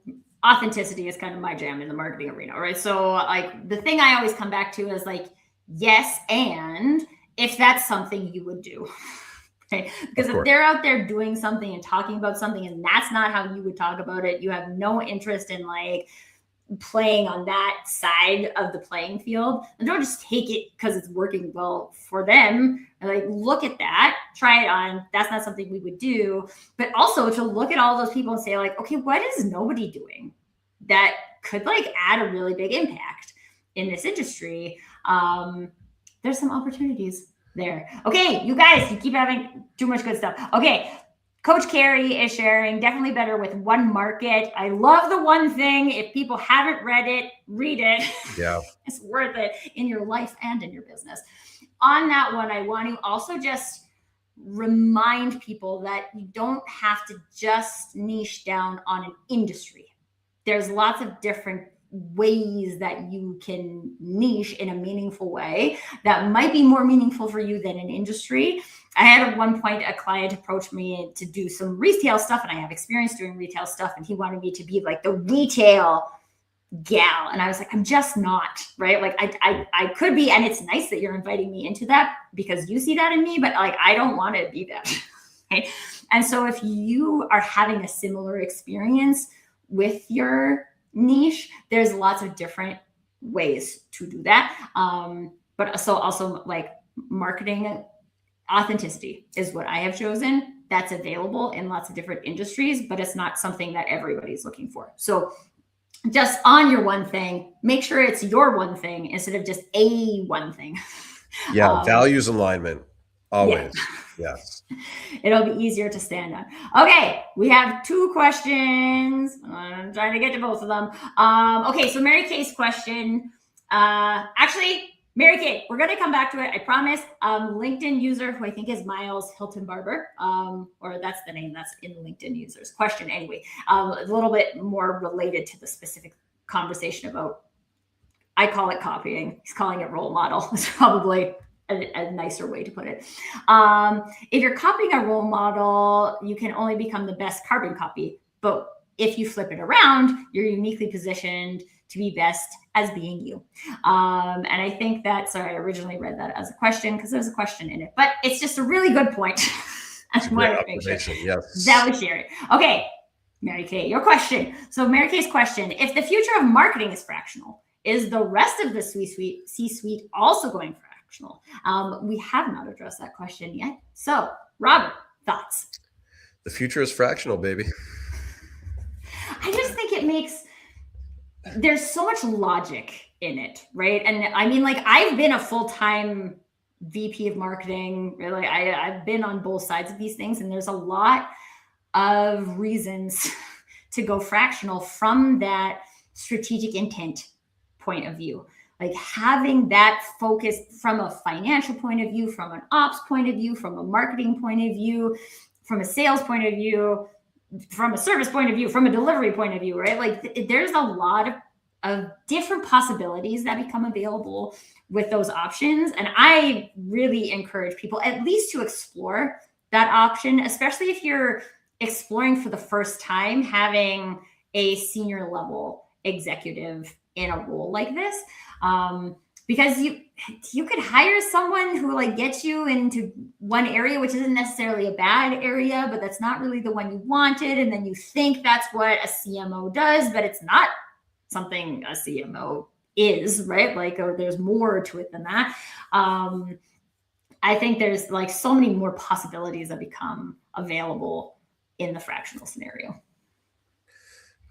authenticity is kind of my jam in the marketing arena, right? So like the thing I always come back to is like, yes, and if that's something you would do, right? Because if they're out there doing something and talking about something and that's not how you would talk about it, you have no interest in like playing on that side of the playing field, and don't just take it because it's working well for them. Like, look at that, try it on. That's not something we would do. But also to look at all those people and say like, okay, what is nobody doing that could like add a really big impact in this industry? There's some opportunities there. Okay, you guys, you keep having too much good stuff. Okay, Coach Carrie is sharing, definitely better with one market. I love the one thing. If people haven't read it, read it. Yeah. It's worth it in your life and in your business. On that one, I want to also just remind people that you don't have to just niche down on an industry. There's lots of different ways that you can niche in a meaningful way that might be more meaningful for you than an industry. I had at one point a client approach me to do some retail stuff, and I have experience doing retail stuff, and he wanted me to be like the retail gal. And I was like, I'm just not, right? Like I could be, and it's nice that you're inviting me into that because you see that in me, but like, I don't want to be that. Right? And so if you are having a similar experience with your niche, there's lots of different ways to do that. But so also like marketing authenticity is what I have chosen. That's available in lots of different industries, but it's not something that everybody's looking for. So just on your one thing, make sure it's your one thing instead of just a one thing. Yeah, values alignment, always. Yeah. Yes. It'll be easier to stand on. Okay, we have 2 questions. I'm trying to get to both of them. Okay, so Mary Kay's question. Actually, Mary Kay, we're going to come back to it, I promise. LinkedIn user, who I think is Miles Hilton Barber, or that's the name that's in the LinkedIn user's question anyway. A little bit more related to the specific conversation about, I call it copying. He's calling it role model. It's probably a nicer way to put it. If you're copying a role model, you can only become the best carbon copy. But if you flip it around, you're uniquely positioned to be best as being you. And I think that, sorry, I originally read that as a question because there's a question in it, but it's just a really good point. I wanted to make sure that we share it. Okay, Mary Kay, your question. So Mary Kay's question, if the future of marketing is fractional, is the rest of the C-suite also going fractional? We have not addressed that question yet. So Robert, thoughts? The future is fractional, baby. I just think it makes, there's so much logic in it, right? And I mean, like, I've been a full-time VP of marketing, really. I've been on both sides of these things, and there's a lot of reasons to go fractional from that strategic intent point of view. Like having that focus from a financial point of view, from an ops point of view, from a marketing point of view, from a sales point of view, from a service point of view, from a delivery point of view, right? Like there's a lot of different possibilities that become available with those options. And I really encourage people at least to explore that option, especially if you're exploring for the first time having a senior level executive in a role like this. Because you could hire someone who like gets you into one area, which isn't necessarily a bad area, but that's not really the one you wanted. And then you think that's what a CMO does, but it's not something a CMO is, right? Like, or there's more to it than that. I think there's like so many more possibilities that become available in the fractional scenario.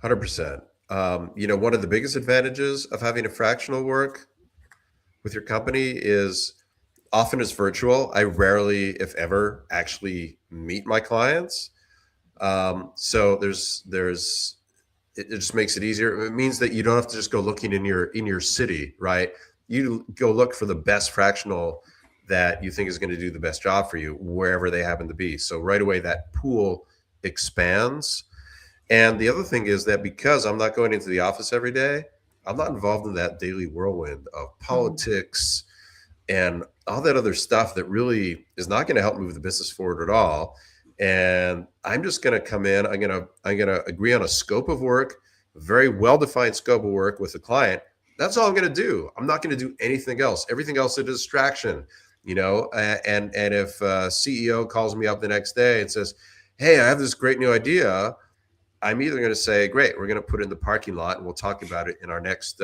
100%. One of the biggest advantages of having a fractional work with your company is often it's virtual. I rarely, if ever, actually meet my clients. So it just makes it easier. It means that you don't have to just go looking in your city, right? You go look for the best fractional that you think is going to do the best job for you wherever they happen to be. So right away that pool expands. And the other thing is that because I'm not going into the office every day, I'm not involved in that daily whirlwind of politics and all that other stuff that really is not going to help move the business forward at all. And I'm just going to come in. I'm going to agree on a scope of work, a very well-defined scope of work with the client. That's all I'm going to do. I'm not going to do anything else. Everything else is a distraction, and if a CEO calls me up the next day and says, hey, I have this great new idea, I'm either going to say, great, we're going to put it in the parking lot and we'll talk about it in our next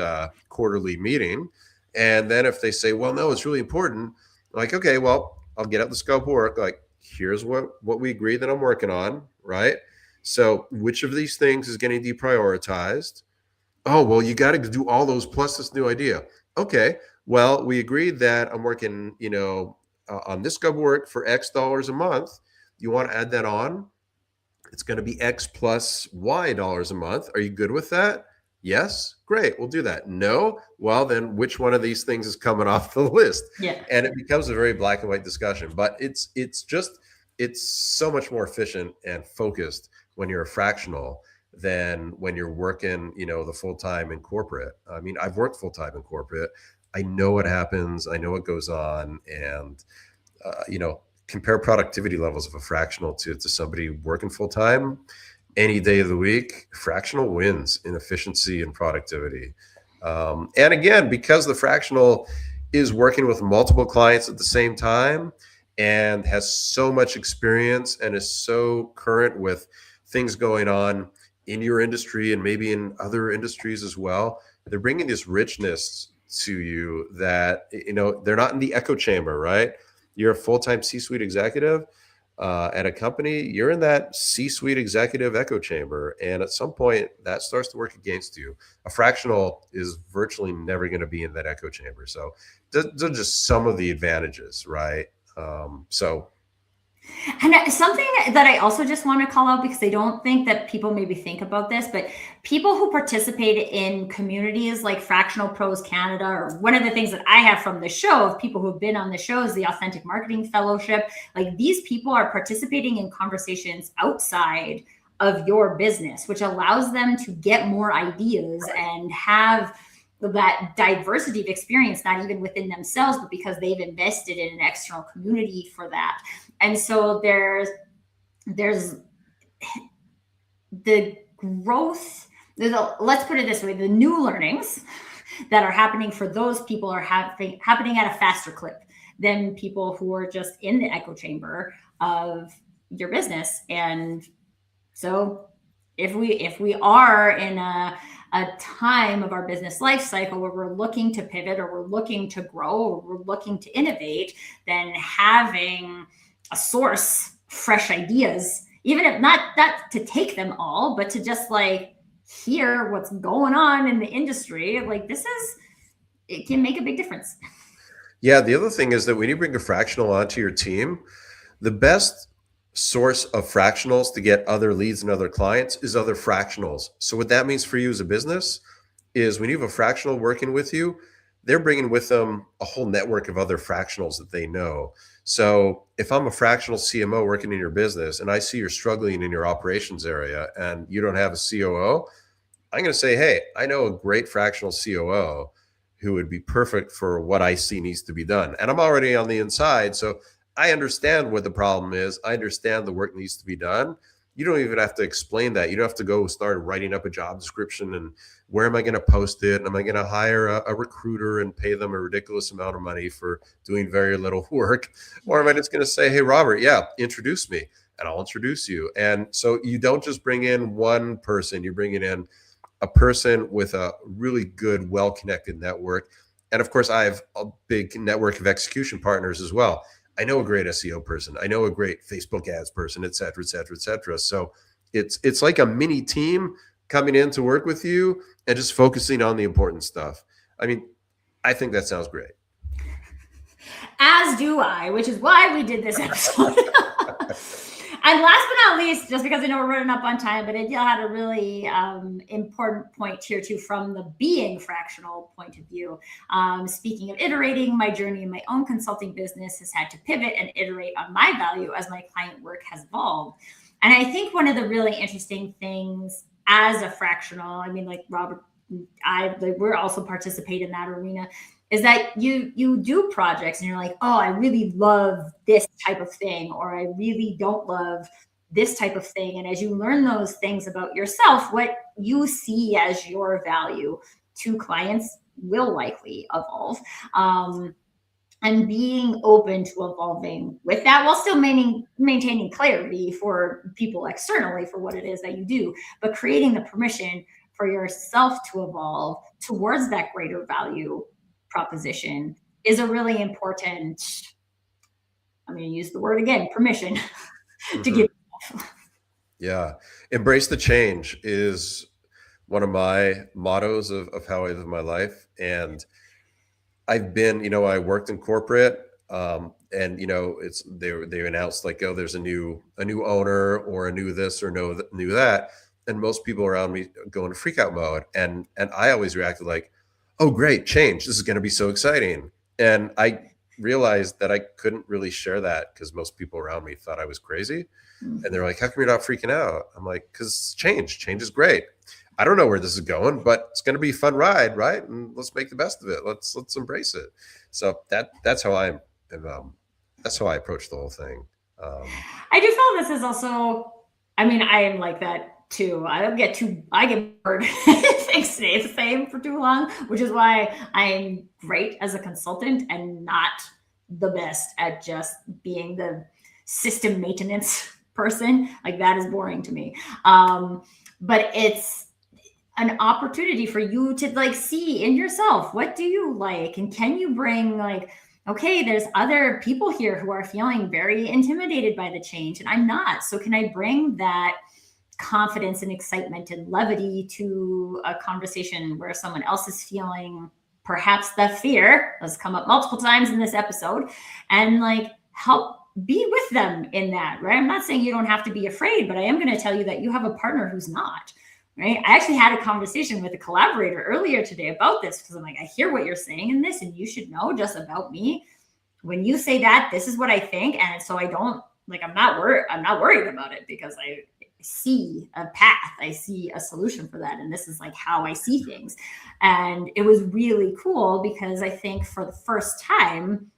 quarterly meeting. And then if they say, well, no, it's really important, I'm like, okay, well, I'll get out the scope of work. Like, here's what we agreed that I'm working on, right? So which of these things is getting deprioritized? Oh, well, you got to do all those plus this new idea. Okay, well, we agreed that I'm working, on this scope of work for X dollars a month. You want to add that on? It's going to be X plus Y dollars a month. Are you good with that? Yes. Great. We'll do that. No. Well, then which one of these things is coming off the list? Yeah. And it becomes a very black and white discussion, but it's so much more efficient and focused when you're a fractional than when you're working, the full-time in corporate. I mean, I've worked full-time in corporate. I know what happens. I know what goes on. And, compare productivity levels of a fractional to somebody working full-time any day of the week. Fractional wins in efficiency and productivity. And again, because the fractional is working with multiple clients at the same time and has so much experience and is so current with things going on in your industry and maybe in other industries as well, they're bringing this richness to you that, they're not in the echo chamber, right? You're a full-time C-suite executive at a company. You're in that C-suite executive echo chamber. And at some point that starts to work against you. A fractional is virtually never going to be in that echo chamber. So those are just some of the advantages, right? And something that I also just want to call out, because I don't think that people maybe think about this, but people who participate in communities like Fractional Pros Canada, or one of the things that I have from the show of people who've been on the show is the Authentic Marketing Fellowship. Like, these people are participating in conversations outside of your business, which allows them to get more ideas and have that diversity of experience, not even within themselves, but because they've invested in an external community for that. And so there's the growth, let's put it this way, the new learnings that are happening for those people are happening at a faster clip than people who are just in the echo chamber of your business. And so if we are in a time of our business life cycle where we're looking to pivot, or we're looking to grow, or we're looking to innovate, then having a source fresh ideas, even if not to take them all, but to just like hear what's going on in the industry, like it can make a big difference. Yeah. The other thing is that when you bring a fractional onto your team, the best source of fractionals to get other leads and other clients is other fractionals. So what that means for you as a business is when you have a fractional working with you, they're bringing with them a whole network of other fractionals that they know. So if I'm a fractional CMO working in your business and I see you're struggling in your operations area and you don't have a COO, I'm going to say, hey, I know a great fractional COO who would be perfect for what I see needs to be done. And I'm already on the inside. So I understand what the problem is. I understand the work needs to be done. You don't even have to explain that. You don't have to go start writing up a job description and where am I going to post it? Am I going to hire a recruiter and pay them a ridiculous amount of money for doing very little work? Or am I just going to say, hey, Robert, yeah, introduce me and I'll introduce you. And so you don't just bring in one person, you're bringing in a person with a really good, well-connected network. And of course, I have a big network of execution partners as well. I know a great SEO person. I know a great Facebook ads person, et cetera, et cetera, et cetera. So it's like a mini team coming in to work with you and just focusing on the important stuff. I mean, I think that sounds great. As do I, which is why we did this episode. And last but not least, just because I know we're running up on time, but it had a really important point here too from the being fractional point of view. Speaking of iterating, my journey in my own consulting business has had to pivot and iterate on my value as my client work has evolved. And I think one of the really interesting things as a fractional, I mean, like Robert, we're also participate in that arena, is that you do projects and you're like, oh, I really love this type of thing, or I really don't love this type of thing. And as you learn those things about yourself, what you see as your value to clients will likely evolve. And being open to evolving with that while still maintaining clarity for people externally for what it is that you do, but creating the permission for yourself to evolve towards that greater value proposition is a really important, I'm going to use the word again, permission to give. Yeah. Embrace the change is one of my mottos of how I live my life. And I've been, I worked in corporate, and it's they announced like, oh, there's a new owner or a new this or new that, and most people around me go into freak out mode, and I always reacted like, oh, great, change, this is going to be so exciting, and I realized that I couldn't really share that because most people around me thought I was crazy, and they're like, how come you're not freaking out? I'm like, because change is great. I don't know where this is going, but it's going to be a fun ride, right? And let's make the best of it. Let's embrace it. So that's how that's how I approach the whole thing. I do feel this is also, I mean, I am like that too. I get bored. Things stay the same for too long, which is why I'm great as a consultant and not the best at just being the system maintenance person. Like that is boring to me. But it's an opportunity for you to like see in yourself, what do you like? And can you bring like, okay, there's other people here who are feeling very intimidated by the change and I'm not. So can I bring that confidence and excitement and levity to a conversation where someone else is feeling perhaps the fear, has come up multiple times in this episode, and like help be with them in that, right? I'm not saying you don't have to be afraid, but I am going to tell you that you have a partner who's not. Right. I actually had a conversation with a collaborator earlier today about this because I'm like, I hear what you're saying in this, and you should know just about me. When you say that, this is what I think. And so I don't like, I'm not worried about it because I see a path. I see a solution for that. And this is like how I see things. And it was really cool because I think for the first time,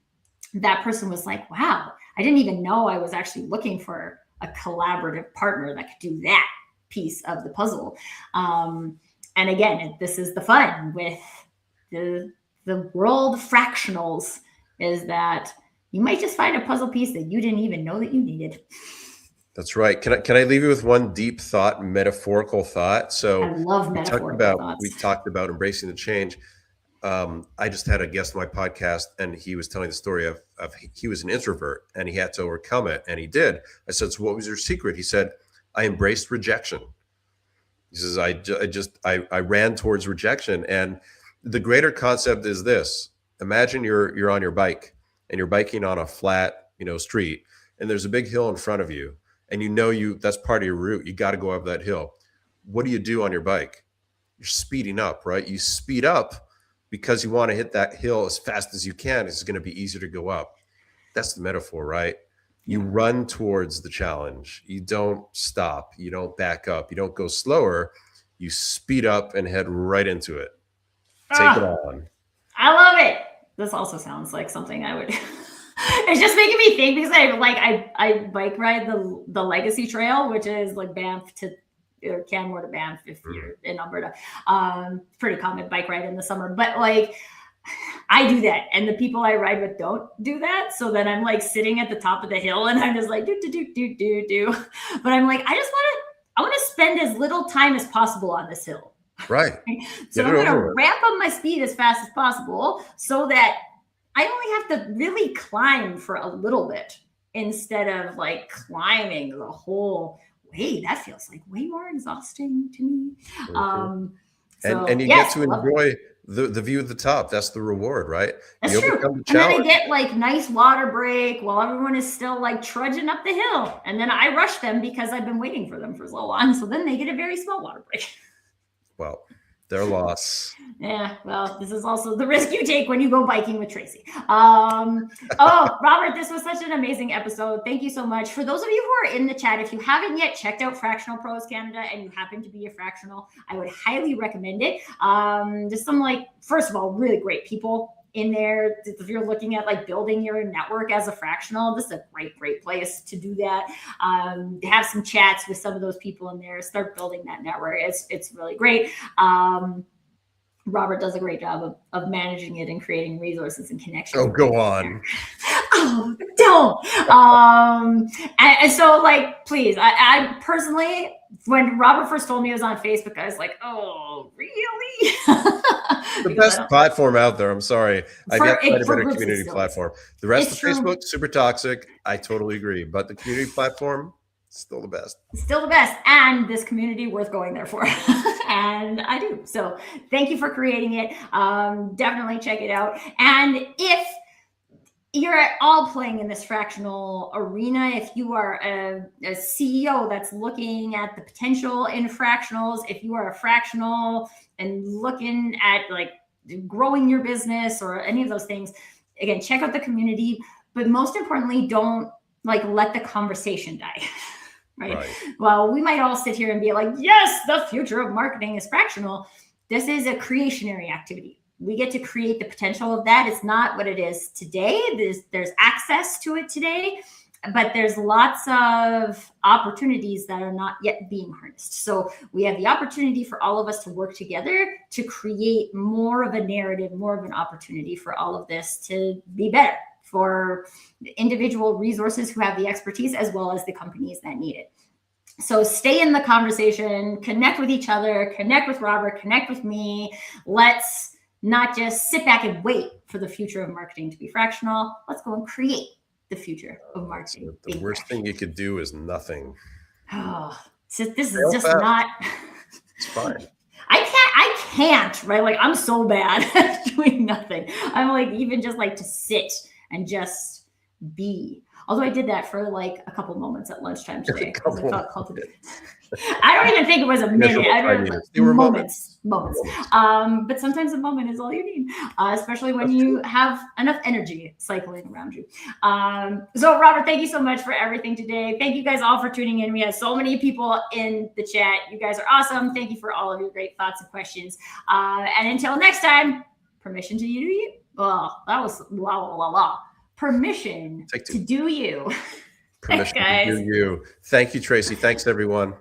that person was like, wow, I didn't even know I was actually looking for a collaborative partner that could do that piece of the puzzle. And again, this is the fun with the world fractionals, is that you might just find a puzzle piece that you didn't even know that you needed. That's right. Can I leave you with one deep thought, metaphorical thought? So I love metaphorical thoughts. We talked about embracing the change. I just had a guest on my podcast and he was telling the story of he was an introvert and he had to overcome it, and he did. I said, so what was your secret? He said, I embraced rejection. He says, I ran towards rejection. And the greater concept is this: imagine you're on your bike and you're biking on a flat, street, and there's a big hill in front of you, and that's part of your route. You got to go up that hill. What do you do on your bike? You're speeding up, right? You speed up because you want to hit that hill as fast as you can. It's going to be easier to go up. That's the metaphor, right? You run towards the challenge. You don't stop. You don't back up. You don't go slower. you speed up and head right into it. Take it on. I love it. This also sounds like something I would. It's just making me think because I bike ride the Legacy Trail, which is like Banff to or Canmore to Banff if you're in Alberta. Pretty common bike ride in the summer, but like I do that, and the people I ride with don't do that. So then I'm like sitting at the top of the hill, and I'm just like do. But I'm like, I want to spend as little time as possible on this hill. Right. So I'm going to ramp up my speed as fast as possible so that I only have to really climb for a little bit instead of like climbing the whole way. That feels like way more exhausting to me. And you get to enjoy the view at the top. That's the reward, right? That's true. And then I get like nice water break while everyone is still like trudging up the hill. And then I rush them because I've been waiting for them for so long. So then they get a very small water break. Well, their loss. Yeah, well, this is also the risk you take when you go biking with Tracy. Robert, this was such an amazing episode. Thank you so much. For those of you who are in the chat, if you haven't yet checked out Fractional Pros Canada and you happen to be a fractional, I would highly recommend it. Just some like, first of all, really great people in there. If you're looking at like building your network as a fractional, this is a great place to do that. Have some chats with some of those people in there, start building that network. It's really great. Robert does a great job of managing it and creating resources and connections. Oh, go on. Oh, don't. And so like, please, I personally, when Robert first told me he was on Facebook, I was like, oh, really? The best platform out there. I'm sorry. I get quite a better community platform. The rest of Facebook, super toxic. I totally agree. But the community platform, still the best. Still the best. And this community worth going there for. And I do. So thank you for creating it. Definitely check it out. And if you're at all playing in this fractional arena, if you are a CEO that's looking at the potential in fractionals, if you are a fractional and looking at like growing your business or any of those things, again, check out the community, but most importantly, don't like let the conversation die. Right? Well, we might all sit here and be like, yes, the future of marketing is fractional. This is a creationary activity. We get to create the potential of that. It's not what it is today. There's access to it today, but there's lots of opportunities that are not yet being harnessed. So we have the opportunity for all of us to work together to create more of a narrative, more of an opportunity for all of this to be better for the individual resources who have the expertise as well as the companies that need it. So stay in the conversation, connect with each other, connect with Robert, connect with me. Let's not just sit back and wait for the future of marketing to be fractional. Let's go and create the future of marketing. The worst thing you could do is nothing. Oh, so this is just not. It's fine. I can't, right? Like I'm so bad at doing nothing. I'm like, even just like to sit and just be. Although I did that for like a couple moments at lunchtime today. I don't even think it was a minute. They were moments. But sometimes a moment is all you need, especially when you have enough energy cycling around you. So Robert, thank you so much for everything today. Thank you guys all for tuning in. We have so many people in the chat. You guys are awesome. Thank you for all of your great thoughts and questions. And until next time, permission to you do you. Oh, that was la. Permission to do you. Permission to do you. Thank you, Tracy. Thanks, everyone.